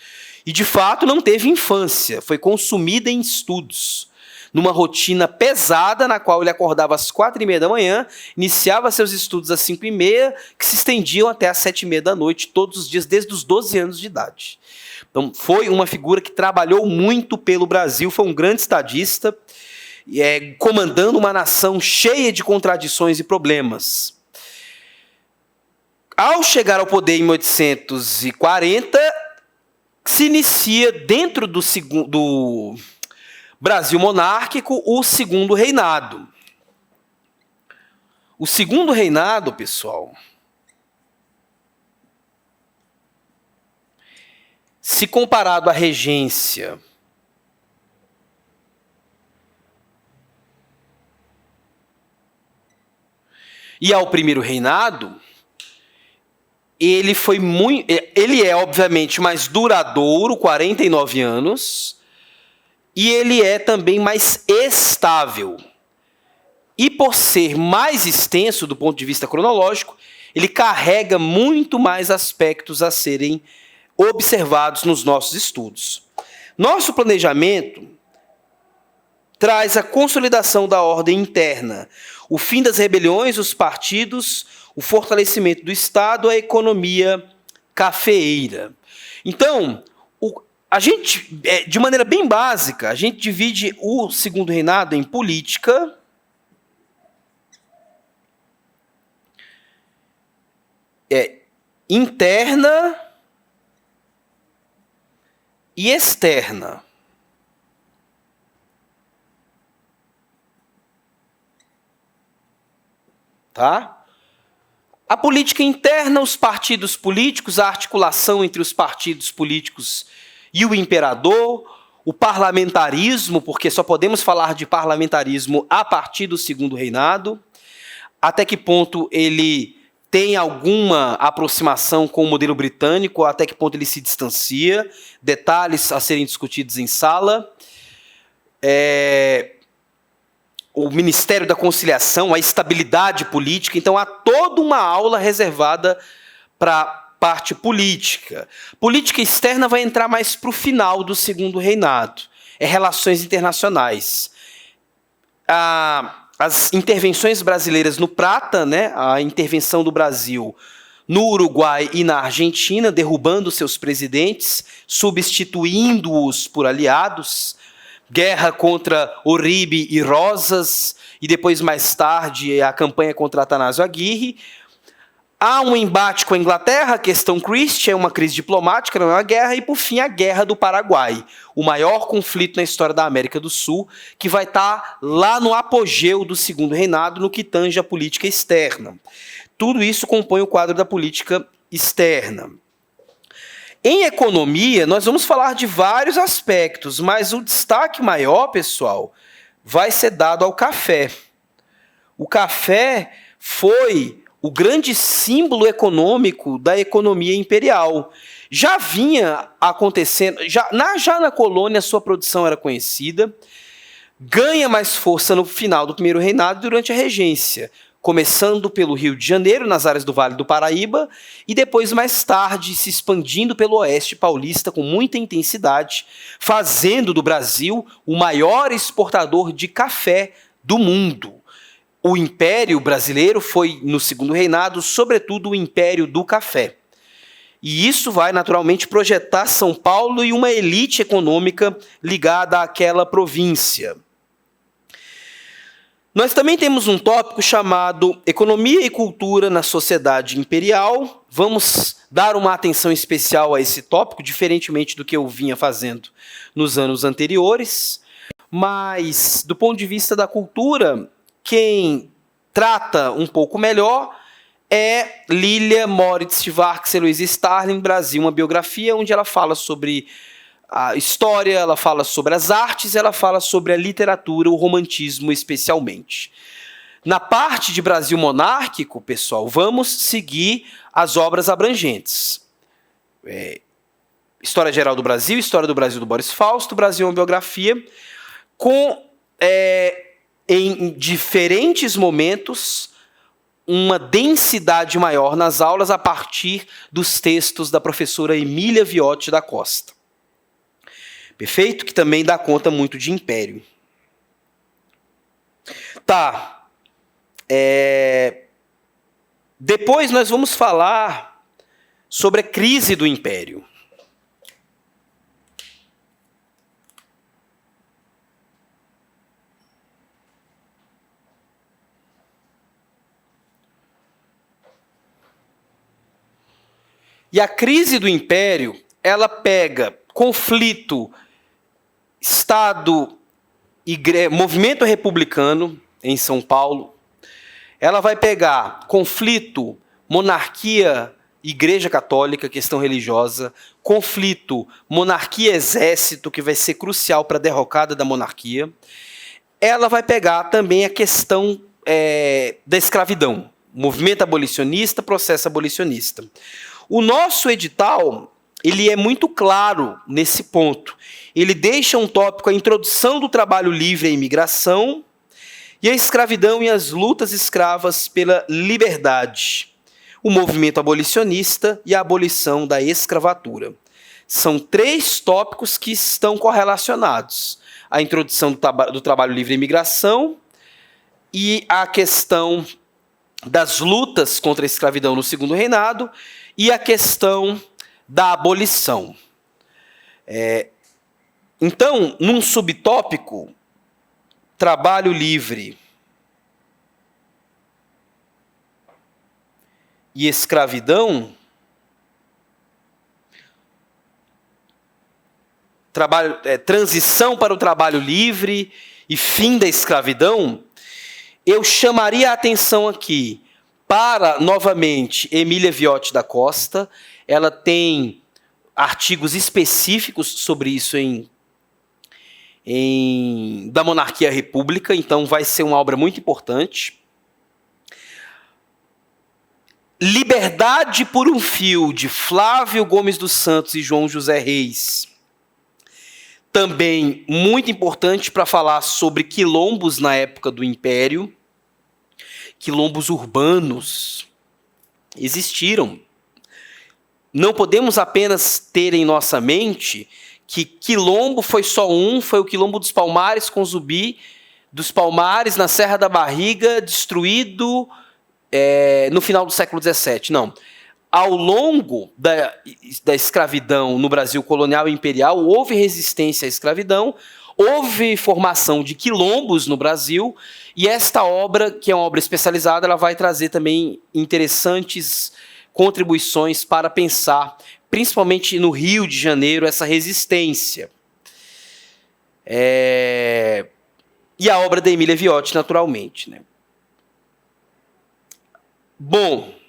E, de fato, não teve infância, foi consumida em estudos, numa rotina pesada, na qual ele acordava às 4h30 da manhã, iniciava seus estudos às 5h30, que se estendiam até às 7h30 da noite, todos os dias, desde os 12 anos de idade. Então, foi uma figura que trabalhou muito pelo Brasil, foi um grande estadista, comandando uma nação cheia de contradições e problemas. Ao chegar ao poder em 1840, se inicia dentro do Brasil monárquico o Segundo Reinado. O Segundo Reinado, pessoal, se comparado à regência e ao Primeiro Reinado, ele é obviamente mais duradouro, 49 anos, e ele é também mais estável. E por ser mais extenso do ponto de vista cronológico, ele carrega muito mais aspectos a serem observados nos nossos estudos. Nosso planejamento traz a consolidação da ordem interna, o fim das rebeliões, os partidos, o fortalecimento do Estado, a economia cafeeira. Então, a gente, de maneira bem básica, a gente divide o Segundo Reinado em política, interna e externa. Tá? A política interna, os partidos políticos, a articulação entre os partidos políticos e o imperador, o parlamentarismo, porque só podemos falar de parlamentarismo a partir do Segundo Reinado, até que ponto ele tem alguma aproximação com o modelo britânico, até que ponto ele se distancia, detalhes a serem discutidos em sala. O Ministério da Conciliação, a estabilidade política. Então, há toda uma aula reservada para a parte política. Política externa vai entrar mais para o final do Segundo Reinado. Relações internacionais. As intervenções brasileiras no Prata, né, a intervenção do Brasil no Uruguai e na Argentina, derrubando seus presidentes, substituindo-os por aliados, guerra contra Uribe e Rosas, e depois, mais tarde, a campanha contra Atanásio Aguirre. Há um embate com a Inglaterra, a questão Christie, é uma crise diplomática, não é uma guerra, e, por fim, a Guerra do Paraguai, o maior conflito na história da América do Sul, que vai estar lá no apogeu do Segundo Reinado, no que tange a política externa. Tudo isso compõe o quadro da política externa. Em economia, nós vamos falar de vários aspectos, mas o destaque maior, pessoal, vai ser dado ao café. O café foi o grande símbolo econômico da economia imperial. Já vinha acontecendo, já na colônia sua produção era conhecida, ganha mais força no final do Primeiro Reinado durante a regência, começando pelo Rio de Janeiro, nas áreas do Vale do Paraíba, e depois, mais tarde, se expandindo pelo oeste paulista com muita intensidade, fazendo do Brasil o maior exportador de café do mundo. o Império Brasileiro foi, no Segundo Reinado, sobretudo o Império do Café. E isso vai, naturalmente, projetar São Paulo e uma elite econômica ligada àquela província. Nós também temos um tópico chamado Economia e Cultura na Sociedade Imperial. Vamos dar uma atenção especial a esse tópico, diferentemente do que eu vinha fazendo nos anos anteriores. Mas, do ponto de vista da cultura, quem trata um pouco melhor é Lilia Moritz Schwartz e Louise Starling, Brasil, uma biografia onde ela fala sobre a história, ela fala sobre as artes, ela fala sobre a literatura, o romantismo especialmente. Na parte de Brasil monárquico, pessoal, vamos seguir as obras abrangentes. História Geral do Brasil do Boris Fausto, Brasil, uma biografia, com, em diferentes momentos, uma densidade maior nas aulas a partir dos textos da professora Emília Viotti da Costa. Perfeito? Que também dá conta muito de Império. Tá. Depois nós vamos falar sobre a crise do Império. E a crise do Império, ela pega conflito Estado, movimento republicano em São Paulo. Ela vai pegar conflito, monarquia, Igreja Católica, questão religiosa, conflito, monarquia, exército, que vai ser crucial para a derrocada da monarquia. Ela vai pegar também a questão da escravidão, movimento abolicionista, processo abolicionista. O nosso edital, ele é muito claro nesse ponto. Ele deixa um tópico, a introdução do trabalho livre à imigração e a escravidão e as lutas escravas pela liberdade, o movimento abolicionista e a abolição da escravatura. São 3 tópicos que estão correlacionados. A introdução do trabalho livre à imigração e a questão das lutas contra a escravidão no Segundo Reinado e a questão da abolição. Então, num subtópico, trabalho livre e escravidão, transição para o trabalho livre e fim da escravidão, eu chamaria a atenção aqui para, novamente, Emília Viotti da Costa. Ela tem artigos específicos sobre isso da Monarquia à República, então vai ser uma obra muito importante. Liberdade por um Fio, de Flávio Gomes dos Santos e João José Reis. Também muito importante para falar sobre quilombos na época do Império. Quilombos urbanos existiram. Não podemos apenas ter em nossa mente que quilombo foi só foi o quilombo dos Palmares com Zumbi, dos Palmares na Serra da Barriga, destruído no final do século XVII. Não. Ao longo da escravidão no Brasil colonial e imperial, houve resistência à escravidão, houve formação de quilombos no Brasil, e esta obra, que é uma obra especializada, ela vai trazer também interessantes contribuições para pensar, principalmente no Rio de Janeiro, essa resistência. E a obra da Emília Viotti, naturalmente, né? Bom,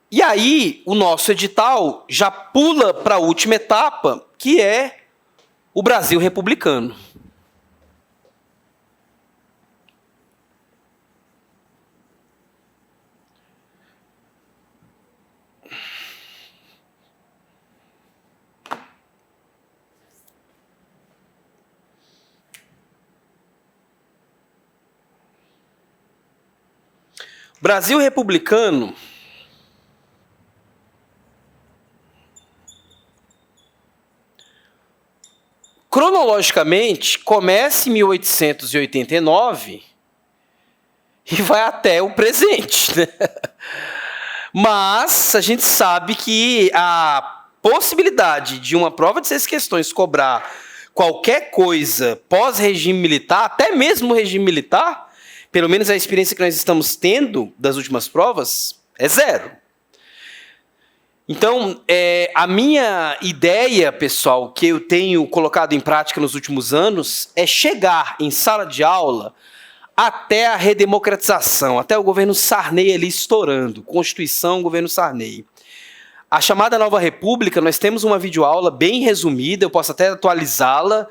e aí o nosso edital já pula para a última etapa, que é o Brasil republicano. Brasil republicano cronologicamente, começa em 1889 e vai até o presente, né? Mas a gente sabe que a possibilidade de uma prova de 6 questões cobrar qualquer coisa pós-regime militar, até mesmo o regime militar, pelo menos a experiência que nós estamos tendo das últimas provas, é zero. Então, a minha ideia, pessoal, que eu tenho colocado em prática nos últimos anos, é chegar em sala de aula até a redemocratização, até o governo Sarney ali estourando, Constituição, governo Sarney. A chamada Nova República, nós temos uma videoaula bem resumida, eu posso até atualizá-la,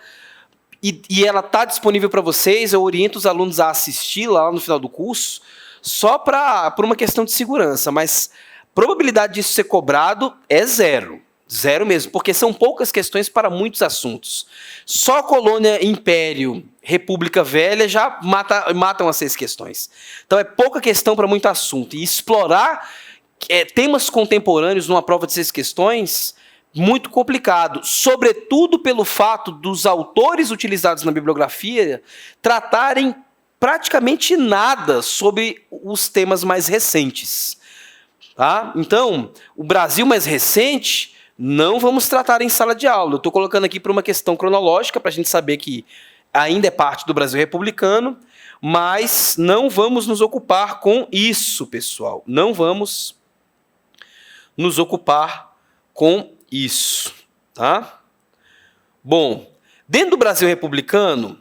e ela está disponível para vocês, eu oriento os alunos a assistir lá no final do curso, só por uma questão de segurança, mas probabilidade disso ser cobrado é zero. Zero mesmo, porque são poucas questões para muitos assuntos. Só colônia, império, república velha já matam as 6 questões. Então é pouca questão para muito assunto. E explorar temas contemporâneos numa prova de 6 questões, muito complicado. Sobretudo pelo fato dos autores utilizados na bibliografia tratarem praticamente nada sobre os temas mais recentes. Tá? Então, o Brasil mais recente não vamos tratar em sala de aula. Eu estou colocando aqui por uma questão cronológica, para a gente saber que ainda é parte do Brasil republicano, mas não vamos nos ocupar com isso, pessoal. Não vamos nos ocupar com isso. Tá? Bom, dentro do Brasil republicano,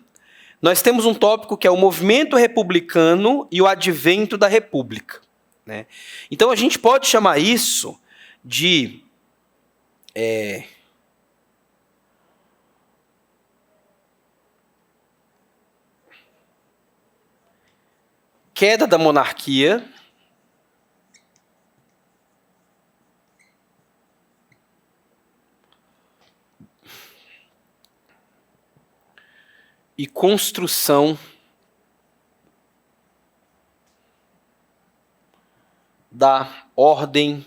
nós temos um tópico que é o movimento republicano e o advento da república. Né? Então, a gente pode chamar isso de queda da monarquia e construção da ordem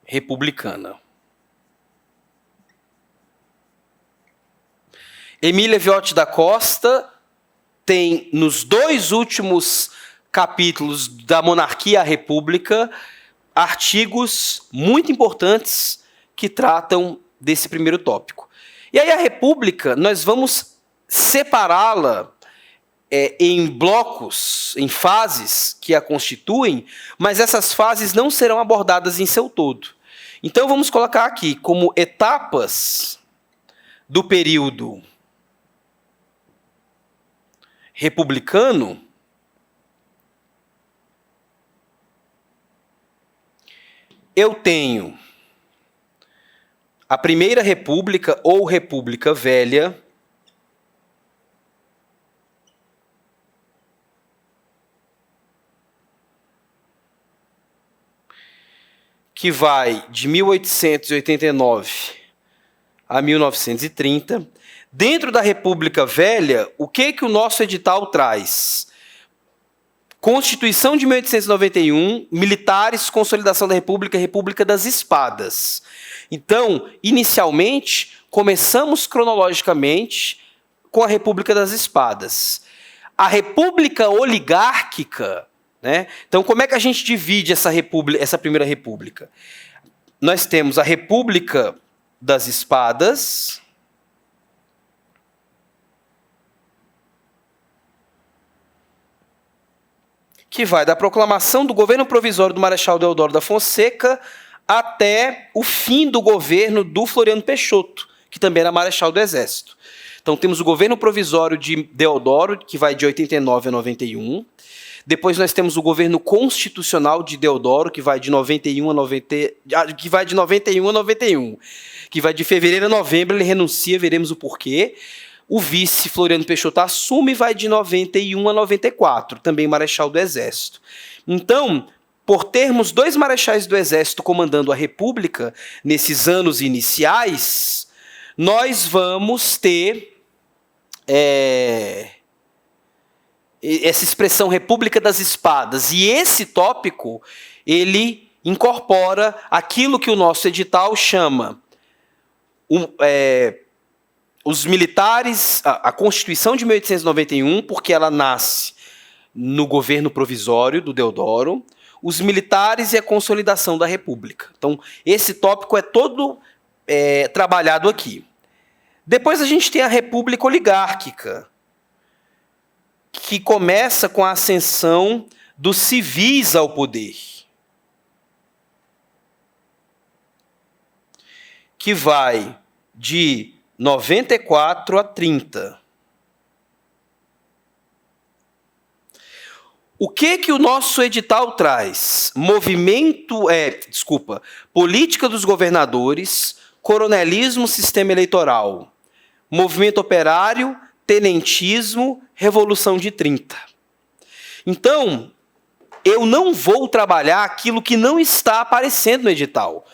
republicana. Emília Viotti da Costa tem, nos 2 últimos capítulos da Monarquia à República, artigos muito importantes que tratam desse primeiro tópico. E aí a República, nós vamos separá-la em blocos, em fases que a constituem, mas essas fases não serão abordadas em seu todo. Então vamos colocar aqui como etapas do período republicano eu tenho a Primeira República ou República Velha, que vai de 1889 a 1930. Dentro da República Velha, o que o nosso edital traz? Constituição de 1891, militares, consolidação da República, República das Espadas. Então, inicialmente, começamos cronologicamente com a República das Espadas. A República Oligárquica, né? Então, como é que a gente divide essa Primeira República? Nós temos a República das Espadas, que vai da proclamação do governo provisório do Marechal Deodoro da Fonseca até o fim do governo do Floriano Peixoto, que também era Marechal do Exército. Então, temos o governo provisório de Deodoro, que vai de 89 a 91. Depois nós temos o governo constitucional de Deodoro, que vai de 91 a 91, que vai de fevereiro a novembro, ele renuncia, veremos o porquê. O vice Floriano Peixoto assume e vai de 91 a 94, também Marechal do Exército. Então, por termos 2 marechais do Exército comandando a República nesses anos iniciais, nós vamos ter essa expressão República das Espadas. E esse tópico, ele incorpora aquilo que o nosso edital chama os militares, a Constituição de 1891, porque ela nasce no governo provisório do Deodoro, os militares e a consolidação da República. Então, esse tópico é todo trabalhado aqui. Depois a gente tem a República Oligárquica, que começa com a ascensão dos civis ao poder, que vai de 94 a 30. O que o nosso edital traz? Política dos governadores, coronelismo, sistema eleitoral, movimento operário, tenentismo, Revolução de 30. Então, eu não vou trabalhar aquilo que não está aparecendo no edital.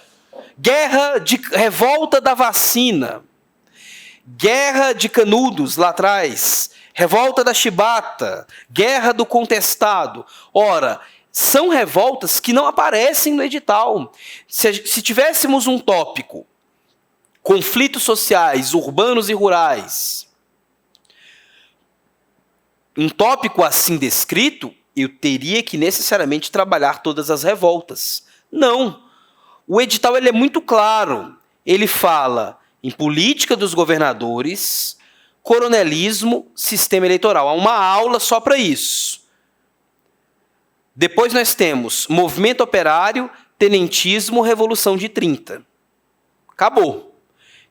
Revolta da vacina, guerra de Canudos lá atrás, revolta da Chibata, guerra do contestado. Ora, são revoltas que não aparecem no edital. Se tivéssemos um tópico, conflitos sociais, urbanos e rurais, um tópico assim descrito, eu teria que necessariamente trabalhar todas as revoltas. Não. O edital ele é muito claro. Ele fala em política dos governadores, coronelismo, sistema eleitoral. Há uma aula só para isso. Depois nós temos movimento operário, tenentismo, Revolução de 30. Acabou.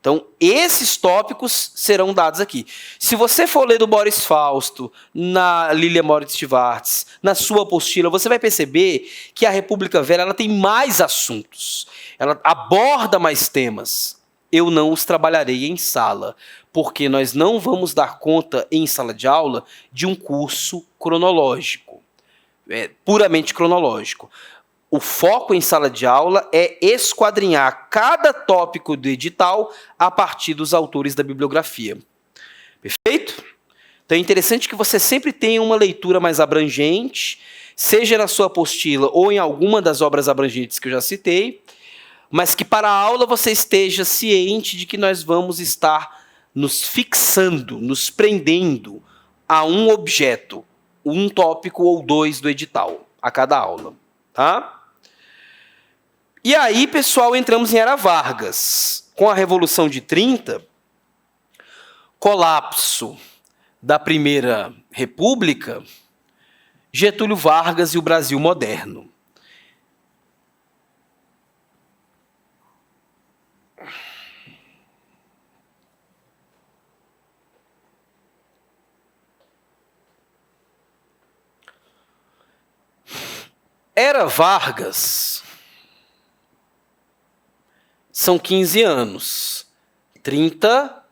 Então, esses tópicos serão dados aqui. Se você for ler do Boris Fausto, na Lilia Moritz Schwartz, na sua apostila, você vai perceber que a República Velha ela tem mais assuntos. Ela aborda mais temas. Eu não os trabalharei em sala, porque nós não vamos dar conta, em sala de aula, de um curso cronológico. Puramente cronológico. O foco em sala de aula é esquadrinhar cada tópico do edital a partir dos autores da bibliografia. Perfeito? Então é interessante que você sempre tenha uma leitura mais abrangente, seja na sua apostila ou em alguma das obras abrangentes que eu já citei, mas que para a aula você esteja ciente de que nós vamos estar nos fixando, nos prendendo a um objeto, um tópico ou dois do edital, a cada aula. Tá? E aí, pessoal, entramos em Era Vargas. Com a Revolução de 30, colapso da Primeira República, Getúlio Vargas e o Brasil moderno. Era Vargas são 15 anos, 30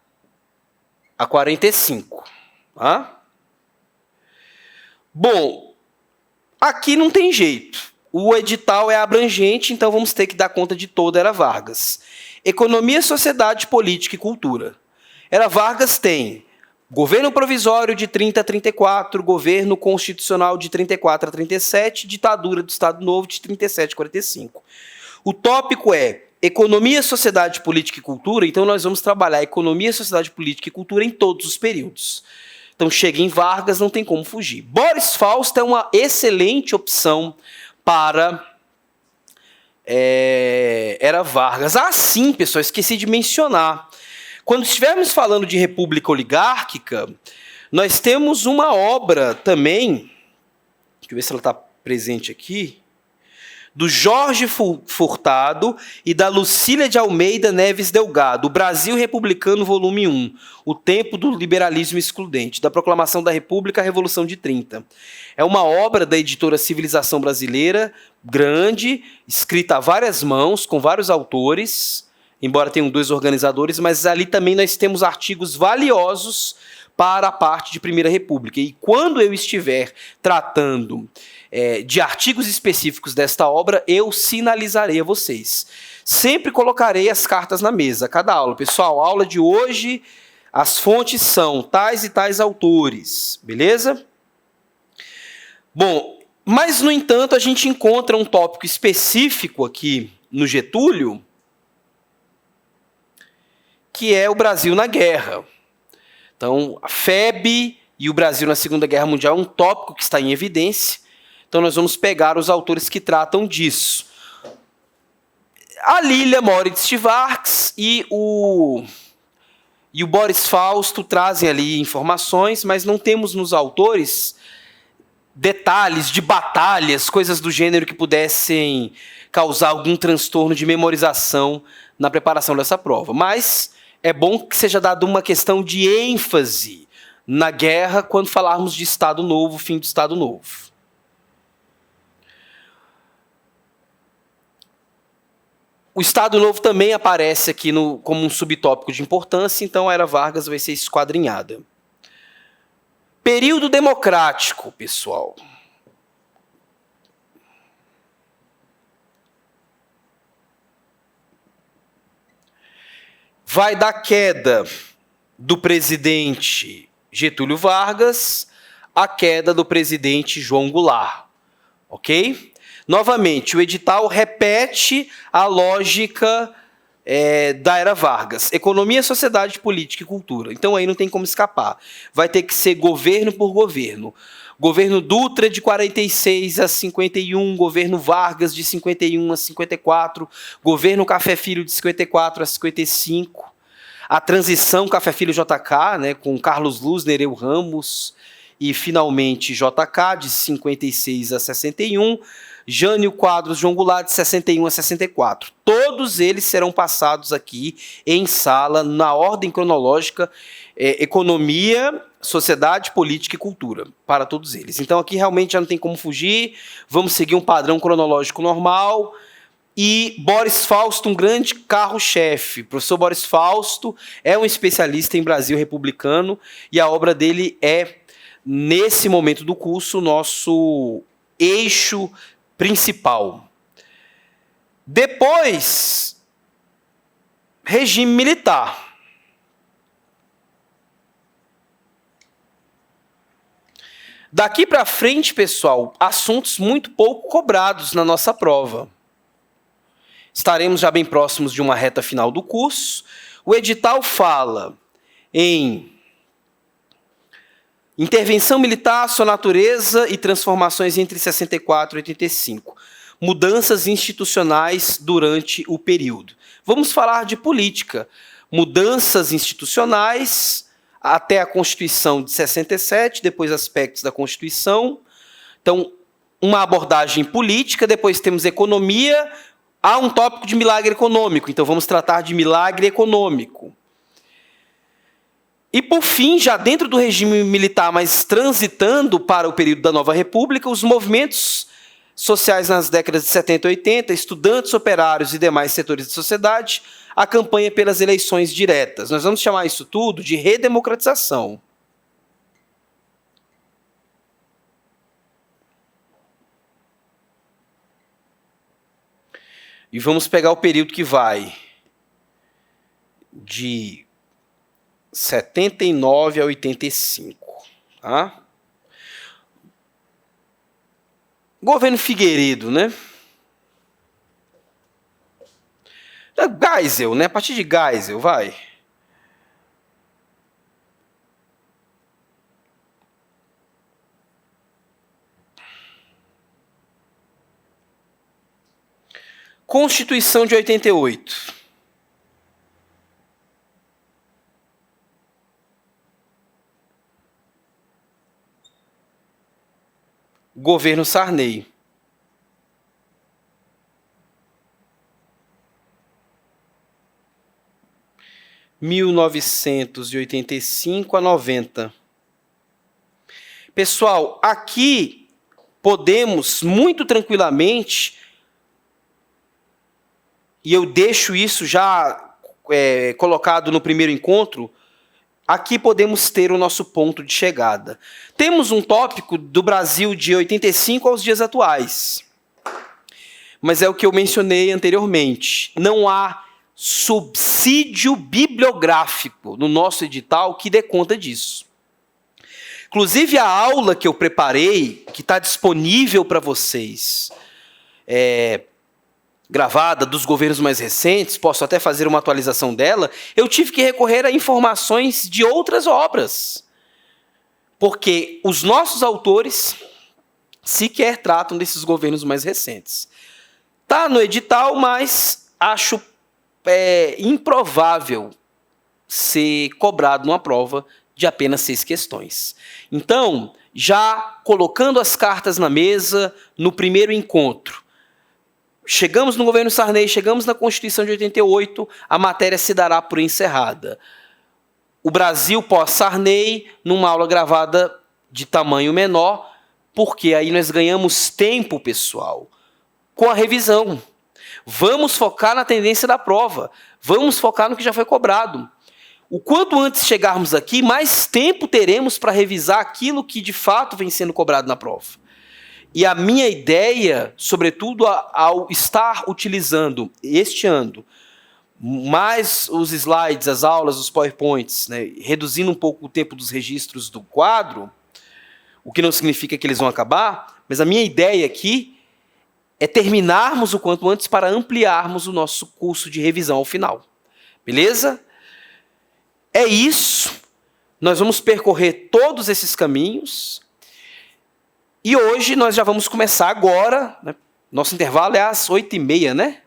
a 45. Tá? Bom, aqui não tem jeito. O edital é abrangente, então vamos ter que dar conta de toda Era Vargas. Economia, sociedade, política e cultura. Era Vargas tem governo provisório de 30 a 34, governo constitucional de 34 a 37, ditadura do Estado Novo de 37 a 45. O tópico é economia, sociedade, política e cultura, então nós vamos trabalhar economia, sociedade, política e cultura em todos os períodos. Então chega em Vargas, não tem como fugir. Boris Fausto é uma excelente opção para Era Vargas. Ah, sim, pessoal, esqueci de mencionar. Quando estivermos falando de república oligárquica, nós temos uma obra também, deixa eu ver se ela está presente aqui, do Jorge Furtado e da Lucília de Almeida Neves Delgado, O Brasil Republicano, volume 1, O Tempo do Liberalismo Excludente, da Proclamação da República à Revolução de 30. É uma obra da editora Civilização Brasileira, grande, escrita a várias mãos, com vários autores, embora tenham 2 organizadores, mas ali também nós temos artigos valiosos para a parte de Primeira República. E quando eu estiver tratando de artigos específicos desta obra, eu sinalizarei a vocês. Sempre colocarei as cartas na mesa, a cada aula. Pessoal, a aula de hoje, as fontes são tais e tais autores, beleza? Bom, mas, no entanto, a gente encontra um tópico específico aqui no Getúlio, que é o Brasil na guerra. Então, a FEB e o Brasil na Segunda Guerra Mundial é um tópico que está em evidência. Então, nós vamos pegar os autores que tratam disso. A Lilia Moritz Schwartz e o Boris Fausto trazem ali informações, mas não temos nos autores detalhes de batalhas, coisas do gênero que pudessem causar algum transtorno de memorização na preparação dessa prova. Mas é bom que seja dada uma questão de ênfase na guerra quando falarmos de Estado Novo, fim do Estado Novo. O Estado Novo também aparece aqui como um subtópico de importância, então a Era Vargas vai ser esquadrinhada. Período democrático, pessoal. Vai da queda do presidente Getúlio Vargas à queda do presidente João Goulart, ok? Novamente, o edital repete a lógica da Era Vargas. Economia, sociedade, política e cultura. Então aí não tem como escapar. Vai ter que ser governo por governo. Governo Dutra de 46 a 51, governo Vargas de 51 a 54, governo Café Filho de 54 a 55, a transição Café Filho JK, né, com Carlos Luz, Nereu Ramos e finalmente JK de 56 a 61, Jânio Quadros, João Goulart de 61 a 64. Todos eles serão passados aqui em sala, na ordem cronológica, economia, sociedade, política e cultura, para todos eles. Então aqui realmente já não tem como fugir, vamos seguir um padrão cronológico normal. E Boris Fausto, um grande carro-chefe. O professor Boris Fausto é um especialista em Brasil republicano e a obra dele é, nesse momento do curso, nosso eixo principal. Depois, regime militar. Daqui para frente, pessoal, assuntos muito pouco cobrados na nossa prova. Estaremos já bem próximos de uma reta final do curso. O edital fala em intervenção militar, sua natureza e transformações entre 64 e 85. Mudanças institucionais durante o período. Vamos falar de política. Mudanças institucionais até a Constituição de 67, depois aspectos da Constituição. Então, uma abordagem política, depois temos economia. Há um tópico de milagre econômico, então vamos tratar de milagre econômico. E, por fim, já dentro do regime militar, mas transitando para o período da Nova República, os movimentos sociais nas décadas de 70 e 80, estudantes, operários e demais setores da sociedade, a campanha pelas eleições diretas. Nós vamos chamar isso tudo de redemocratização. E vamos pegar o período que vai de 79 a 85. Tá? Governo Figueiredo, né? Geisel, né? A partir de Geisel, vai. Constituição de 88. Governo Sarney. (1985 a 90). Pessoal, aqui podemos muito tranquilamente, e eu deixo isso já colocado no primeiro encontro, aqui podemos ter o nosso ponto de chegada. Temos um tópico do Brasil de 85 aos dias atuais. Mas é o que eu mencionei anteriormente. Não há subsídio bibliográfico no nosso edital que dê conta disso. Inclusive, a aula que eu preparei, que está disponível para vocês gravada dos governos mais recentes, posso até fazer uma atualização dela, eu tive que recorrer a informações de outras obras. Porque os nossos autores sequer tratam desses governos mais recentes. Está no edital, mas acho improvável ser cobrado numa prova de apenas 6 questões. Então, já colocando as cartas na mesa, no primeiro encontro, chegamos no governo Sarney, chegamos na Constituição de 88, a matéria se dará por encerrada. O Brasil pós-Sarney, numa aula gravada de tamanho menor, porque aí nós ganhamos tempo, pessoal, com a revisão. Vamos focar na tendência da prova, vamos focar no que já foi cobrado. O quanto antes chegarmos aqui, mais tempo teremos para revisar aquilo que de fato vem sendo cobrado na prova. E a minha ideia, sobretudo ao estar utilizando este ano, mais os slides, as aulas, os PowerPoints, né, reduzindo um pouco o tempo dos registros do quadro, o que não significa que eles vão acabar, mas a minha ideia aqui é terminarmos o quanto antes para ampliarmos o nosso curso de revisão ao final. Beleza? É isso. Nós vamos percorrer todos esses caminhos. E hoje nós já vamos começar agora. Né? Nosso intervalo é às 8h30, né?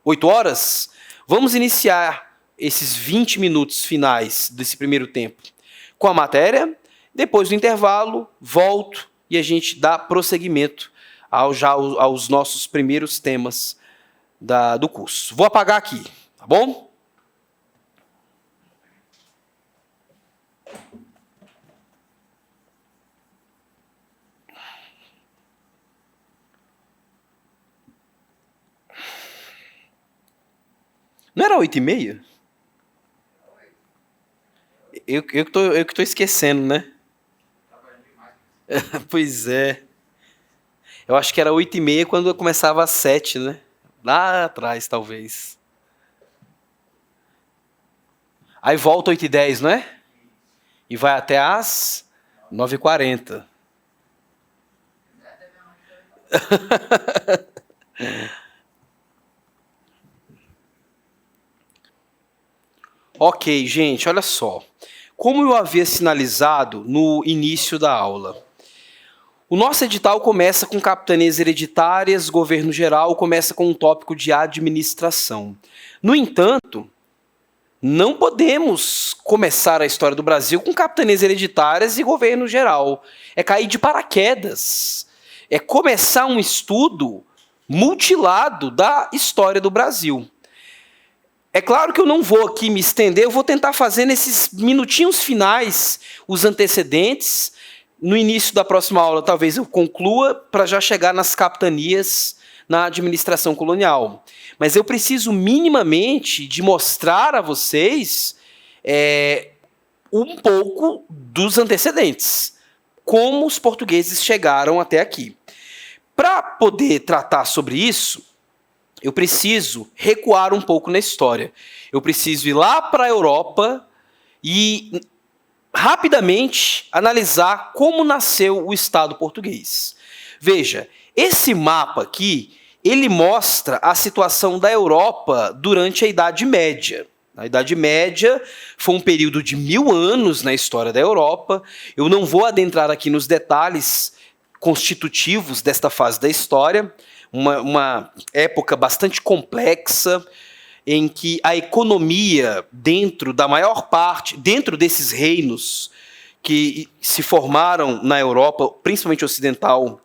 8 horas. Vamos iniciar esses 20 minutos finais desse primeiro tempo com a matéria. Depois do intervalo, volto e a gente dá prosseguimento aos nossos primeiros temas do curso. Vou apagar aqui, tá bom? Não era 8h30? Eu que tô esquecendo, né? Pois é. Eu acho que era 8h30 quando eu começava às 7, né? Lá atrás, talvez. Aí volta 8h10, não é? E vai até às 9h40. Ok, gente, olha só. Como eu havia sinalizado no início da aula, o nosso edital começa com capitanias hereditárias, governo geral, começa com um tópico de administração. No entanto, não podemos começar a história do Brasil com capitanias hereditárias e governo geral. É cair de paraquedas. É começar um estudo mutilado da história do Brasil. É claro que eu não vou aqui me estender, eu vou tentar fazer nesses minutinhos finais os antecedentes. No início da próxima aula, talvez eu conclua para já chegar nas capitanias na administração colonial. Mas eu preciso minimamente de mostrar a vocês um pouco dos antecedentes, como os portugueses chegaram até aqui. Para poder tratar sobre isso, eu preciso recuar um pouco na história. Eu preciso ir lá para a Europa e rapidamente analisar como nasceu o Estado português. Veja, esse mapa aqui, ele mostra a situação da Europa durante a Idade Média. A Idade Média foi um período de 1000 anos na história da Europa. Eu não vou adentrar aqui nos detalhes constitutivos desta fase da história, uma época bastante complexa, em que a economia dentro desses reinos que se formaram na Europa, principalmente ocidental,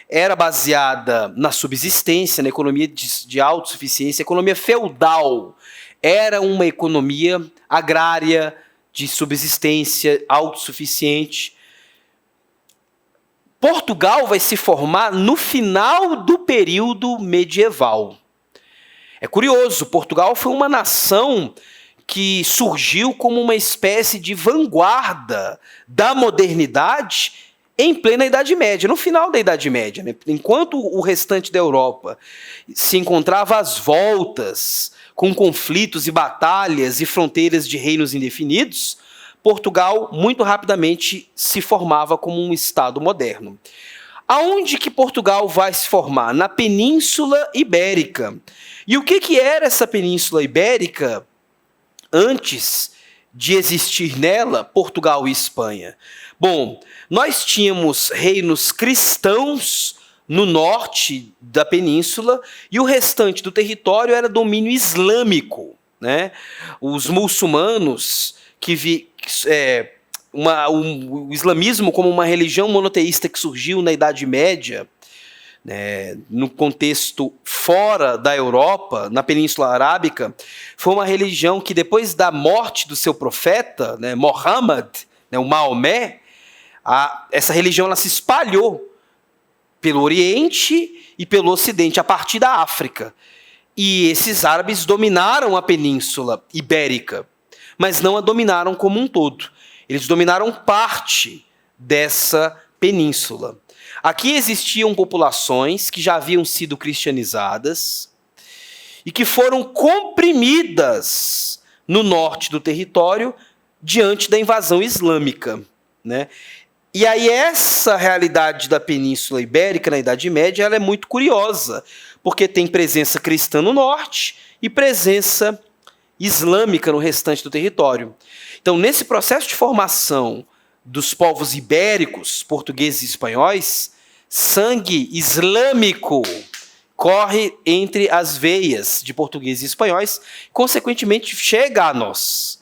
era baseada na subsistência, na economia de autossuficiência. A economia feudal era uma economia agrária, de subsistência, autossuficiente. Portugal vai se formar no final do período medieval. É curioso, Portugal foi uma nação que surgiu como uma espécie de vanguarda da modernidade em plena Idade Média, no final da Idade Média, né? Enquanto o restante da Europa se encontrava às voltas, com conflitos e batalhas e fronteiras de reinos indefinidos, Portugal muito rapidamente se formava como um Estado moderno. Aonde que Portugal vai se formar? Na Península Ibérica. E o que era essa Península Ibérica antes de existir nela Portugal e Espanha? Bom, nós tínhamos reinos cristãos no norte da península e o restante do território era domínio islâmico, né? Os muçulmanos o islamismo como uma religião monoteísta que surgiu na Idade Média, né, no contexto fora da Europa, na Península Arábica, foi uma religião que depois da morte do seu profeta, né, Muhammad, né, o Maomé, essa religião ela se espalhou pelo Oriente e pelo Ocidente, a partir da África. E esses árabes dominaram a Península Ibérica, mas não a dominaram como um todo. Eles dominaram parte dessa península. Aqui existiam populações que já haviam sido cristianizadas e que foram comprimidas no norte do território diante da invasão islâmica, né? E aí essa realidade da Península Ibérica na Idade Média ela é muito curiosa, porque tem presença cristã no norte e presença islâmica no restante do território. Então, nesse processo de formação dos povos ibéricos, portugueses e espanhóis, sangue islâmico corre entre as veias de portugueses e espanhóis, consequentemente chega a nós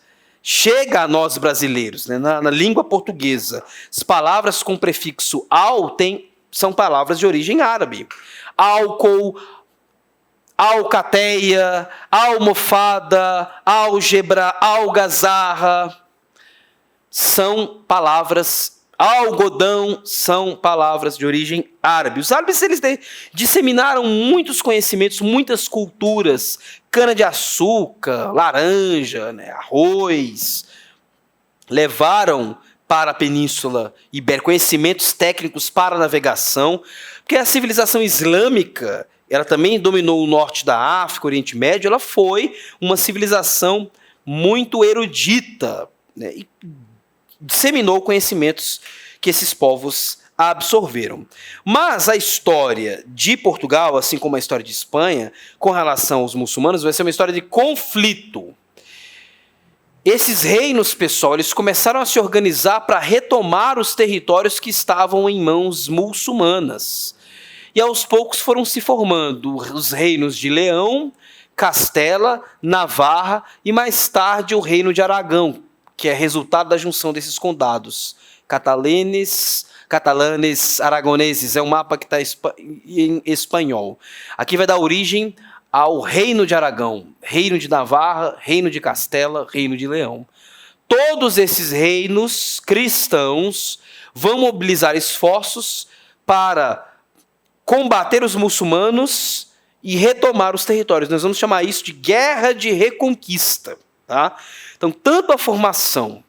brasileiros, né, na língua portuguesa. As palavras com prefixo al são palavras de origem árabe. Álcool, alcateia, almofada, álgebra, algazarra, são palavras, algodão, são palavras de origem árabe. Os árabes eles disseminaram muitos conhecimentos, muitas culturas, cana-de-açúcar, laranja, né, arroz, levaram para a Península Ibérica conhecimentos técnicos para a navegação, porque a civilização islâmica ela também dominou o norte da África, o Oriente Médio, ela foi uma civilização muito erudita, né, e disseminou conhecimentos que esses povos absorveram. Mas a história de Portugal, assim como a história de Espanha, com relação aos muçulmanos, vai ser uma história de conflito. Esses reinos, pessoal, eles começaram a se organizar para retomar os territórios que estavam em mãos muçulmanas. E aos poucos foram se formando os reinos de Leão, Castela, Navarra e mais tarde o reino de Aragão, que é resultado da junção desses condados. Catalanes, aragoneses, é um mapa que está em espanhol. Aqui vai dar origem ao reino de Aragão, reino de Navarra, reino de Castela, reino de Leão. Todos esses reinos cristãos vão mobilizar esforços para combater os muçulmanos e retomar os territórios. Nós vamos chamar isso de guerra de reconquista. Tá? Então, tanto a formação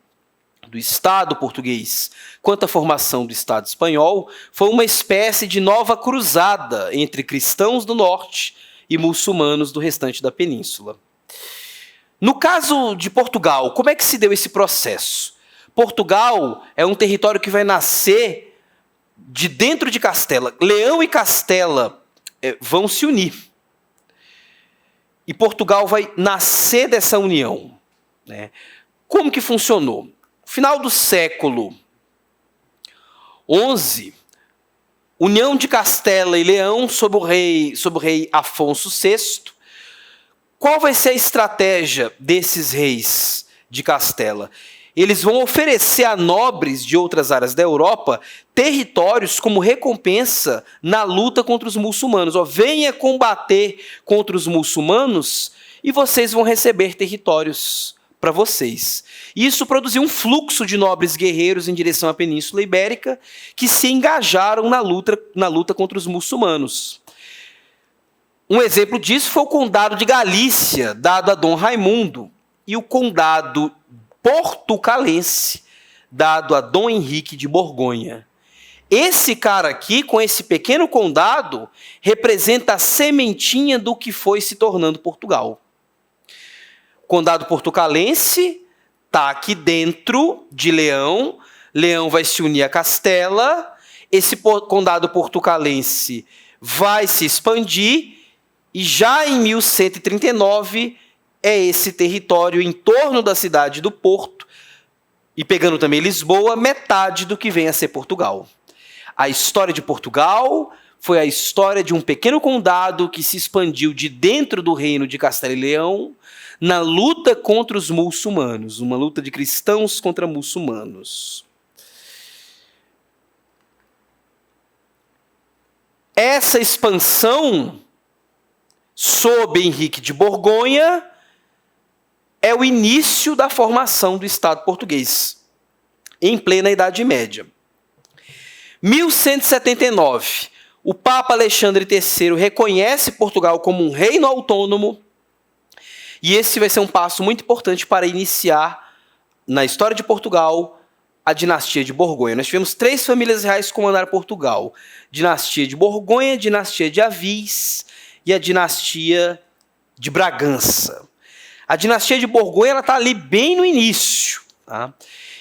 do Estado português quanto a formação do Estado espanhol foi uma espécie de nova cruzada entre cristãos do norte e muçulmanos do restante da península. No caso de Portugal, como é que se deu esse processo? Portugal é um território que vai nascer de dentro de Castela. Leão e Castela vão se unir. E Portugal vai nascer dessa união, né? Como que funcionou? Final do século XI, união de Castela e Leão sob o rei Afonso VI. Qual vai ser a estratégia desses reis de Castela? Eles vão oferecer a nobres de outras áreas da Europa territórios como recompensa na luta contra os muçulmanos. Venha combater contra os muçulmanos e vocês vão receber territórios para vocês. Isso produziu um fluxo de nobres guerreiros em direção à Península Ibérica que se engajaram na luta contra os muçulmanos. Um exemplo disso foi o Condado de Galícia, dado a Dom Raimundo, e o Condado portucalense, dado a Dom Henrique de Borgonha. Esse cara aqui, com esse pequeno condado, representa a sementinha do que foi se tornando Portugal. O Condado portucalense está aqui dentro de Leão. Leão vai se unir a Castela. esse condado portucalense vai se expandir, e já em 1139 é esse território em torno da cidade do Porto, e pegando também Lisboa, metade do que vem a ser Portugal. A história de Portugal foi a história de um pequeno condado que se expandiu de dentro do reino de Castela e Leão na luta contra os muçulmanos, uma luta de cristãos contra muçulmanos. Essa expansão sob Henrique de Borgonha é o início da formação do Estado português, em plena Idade Média. 1179, o Papa Alexandre III reconhece Portugal como um reino autônomo, e esse vai ser um passo muito importante para iniciar, na história de Portugal, a dinastia de Borgonha. Nós tivemos 3 famílias reais que comandaram Portugal: dinastia de Borgonha, dinastia de Avis e a dinastia de Bragança. A dinastia de Borgonha está ali bem no início, tá?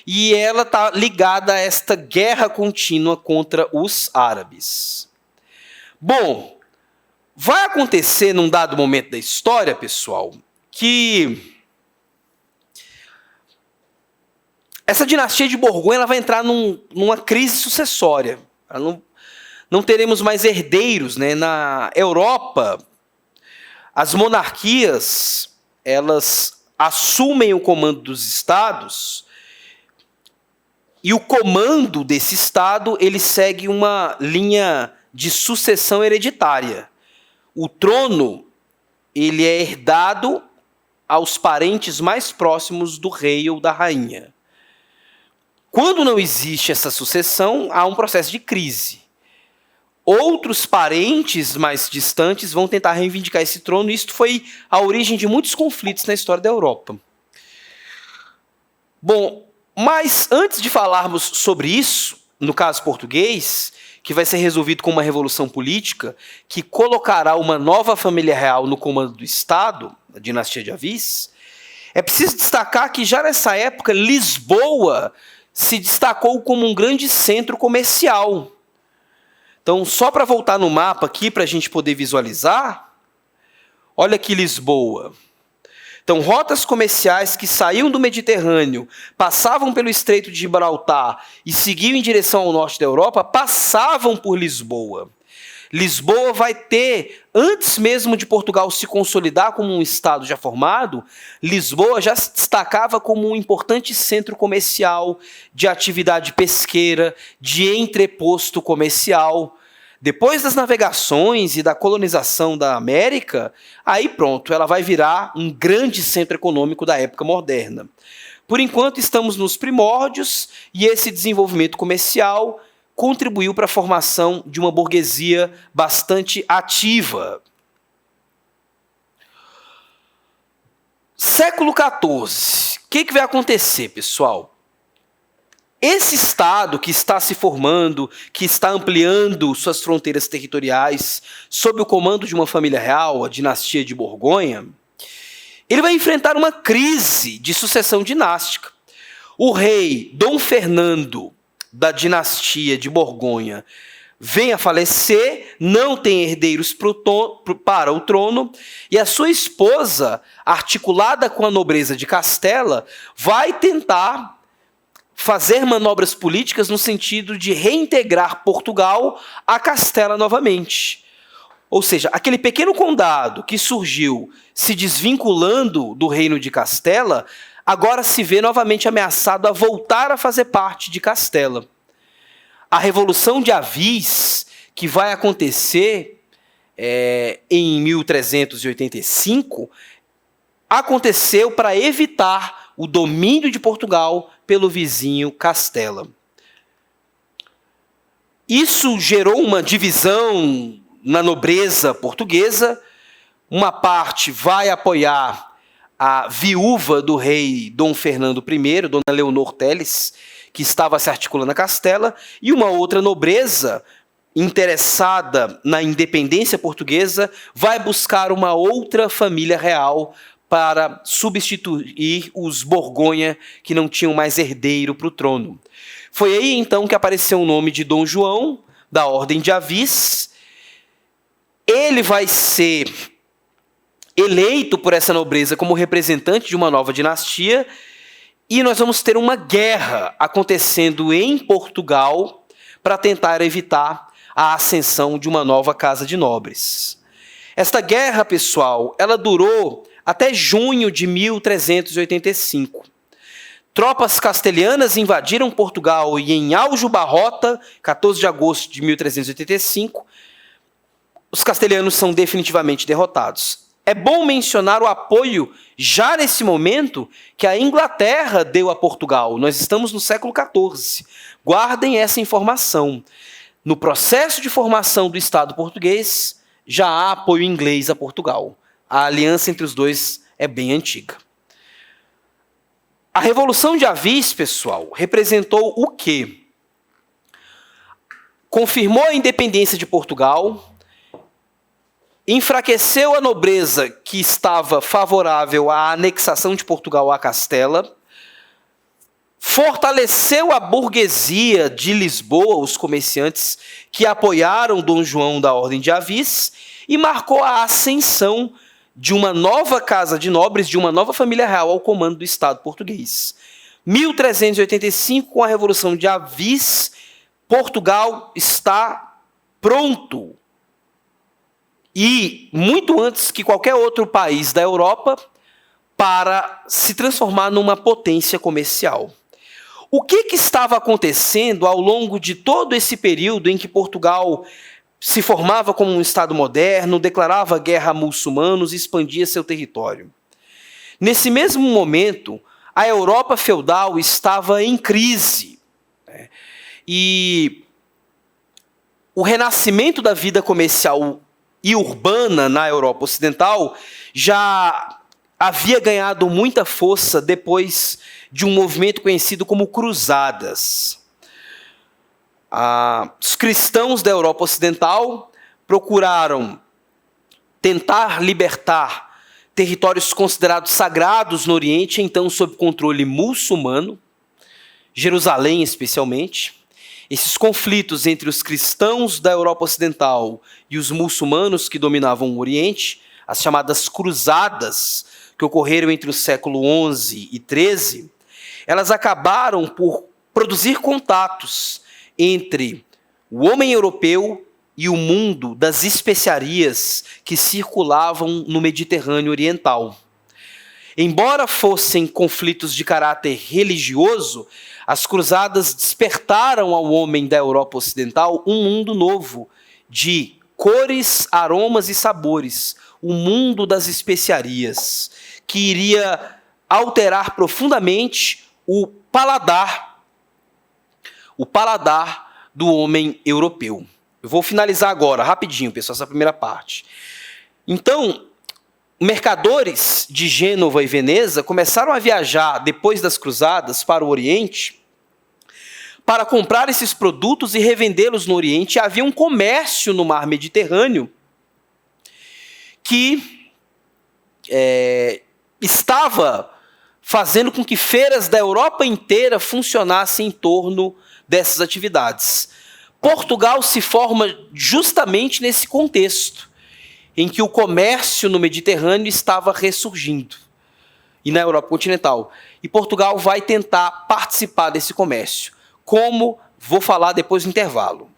E ela está ligada a esta guerra contínua contra os árabes. Bom, vai acontecer num dado momento da história, pessoal, que essa dinastia de Borgonha ela vai entrar numa crise sucessória. Não teremos mais herdeiros, né? Na Europa, as monarquias elas assumem o comando dos estados, e o comando desse estado ele segue uma linha de sucessão hereditária. O trono ele é herdado aos parentes mais próximos do rei ou da rainha. Quando não existe essa sucessão, há um processo de crise. Outros parentes mais distantes vão tentar reivindicar esse trono, e isto foi a origem de muitos conflitos na história da Europa. Bom, mas antes de falarmos sobre isso, no caso português, que vai ser resolvido com uma revolução política, que colocará uma nova família real no comando do Estado, a dinastia de Avis, é preciso destacar que já nessa época Lisboa se destacou como um grande centro comercial. Então, só para voltar no mapa aqui, para a gente poder visualizar, olha aqui Lisboa. Então, rotas comerciais que saíam do Mediterrâneo, passavam pelo Estreito de Gibraltar e seguiam em direção ao norte da Europa, passavam por Lisboa. Lisboa vai ter, antes mesmo de Portugal se consolidar como um estado já formado, Lisboa já se destacava como um importante centro comercial, de atividade pesqueira, de entreposto comercial. Depois das navegações e da colonização da América, aí pronto, ela vai virar um grande centro econômico da época moderna. Por enquanto estamos nos primórdios, e esse desenvolvimento comercial contribuiu para a formação de uma burguesia bastante ativa. Século XIV. O que vai acontecer, pessoal? Esse Estado que está se formando, que está ampliando suas fronteiras territoriais, sob o comando de uma família real, a dinastia de Borgonha, ele vai enfrentar uma crise de sucessão dinástica. O rei Dom Fernando, da dinastia de Borgonha, vem a falecer, não tem herdeiros para o trono, e a sua esposa, articulada com a nobreza de Castela, vai tentar fazer manobras políticas no sentido de reintegrar Portugal a Castela novamente. Ou seja, aquele pequeno condado que surgiu se desvinculando do reino de Castela, agora se vê novamente ameaçado a voltar a fazer parte de Castela. A Revolução de Avis, que vai acontecer em 1385, aconteceu para evitar o domínio de Portugal pelo vizinho Castela. Isso gerou uma divisão na nobreza portuguesa. Uma parte vai apoiar a viúva do rei Dom Fernando I, Dona Leonor Teles, que estava se articulando a Castela, e uma outra nobreza interessada na independência portuguesa vai buscar uma outra família real para substituir os Borgonha, que não tinham mais herdeiro para o trono. Foi aí então que apareceu o nome de Dom João, da Ordem de Avis. Ele vai ser eleito por essa nobreza como representante de uma nova dinastia, e nós vamos ter uma guerra acontecendo em Portugal para tentar evitar a ascensão de uma nova casa de nobres. Esta guerra, pessoal, ela durou até junho de 1385. Tropas castelhanas invadiram Portugal e em Aljubarrota, 14 de agosto de 1385, os castelhanos são definitivamente derrotados. É bom mencionar o apoio, já nesse momento, que a Inglaterra deu a Portugal. Nós estamos no século XIV. Guardem essa informação. No processo de formação do Estado português, já há apoio inglês a Portugal. A aliança entre os dois é bem antiga. A Revolução de Avis, pessoal, representou o quê? Confirmou a independência de Portugal, enfraqueceu a nobreza que estava favorável à anexação de Portugal à Castela, fortaleceu a burguesia de Lisboa, os comerciantes que apoiaram Dom João da Ordem de Avis, e marcou a ascensão de uma nova casa de nobres, de uma nova família real ao comando do Estado português. 1385, com a Revolução de Avis, Portugal está pronto. E muito antes que qualquer outro país da Europa, para se transformar numa potência comercial. O que estava acontecendo ao longo de todo esse período em que Portugal se formava como um Estado moderno, declarava guerra a muçulmanos e expandia seu território? Nesse mesmo momento, a Europa feudal estava em crise. E o renascimento da vida comercial e urbana na Europa Ocidental já havia ganhado muita força depois de um movimento conhecido como Cruzadas. Os cristãos da Europa Ocidental procuraram tentar libertar territórios considerados sagrados no Oriente, então sob controle muçulmano, Jerusalém especialmente. Esses conflitos entre os cristãos da Europa Ocidental e os muçulmanos que dominavam o Oriente, as chamadas Cruzadas, que ocorreram entre o século XI e XIII, elas acabaram por produzir contatos entre o homem europeu e o mundo das especiarias que circulavam no Mediterrâneo Oriental. Embora fossem conflitos de caráter religioso, as cruzadas despertaram ao homem da Europa Ocidental um mundo novo, de cores, aromas e sabores, o mundo das especiarias, que iria alterar profundamente o paladar do homem europeu. Eu vou finalizar agora, rapidinho, pessoal, essa primeira parte. Então, mercadores de Gênova e Veneza começaram a viajar, depois das cruzadas, para o Oriente, para comprar esses produtos e revendê-los no Oriente. Havia um comércio no mar Mediterrâneo que estava fazendo com que feiras da Europa inteira funcionassem em torno dessas atividades. Portugal se forma justamente nesse contexto, em que o comércio no Mediterrâneo estava ressurgindo, e na Europa continental. E Portugal vai tentar participar desse comércio. Como? Vou falar depois do intervalo.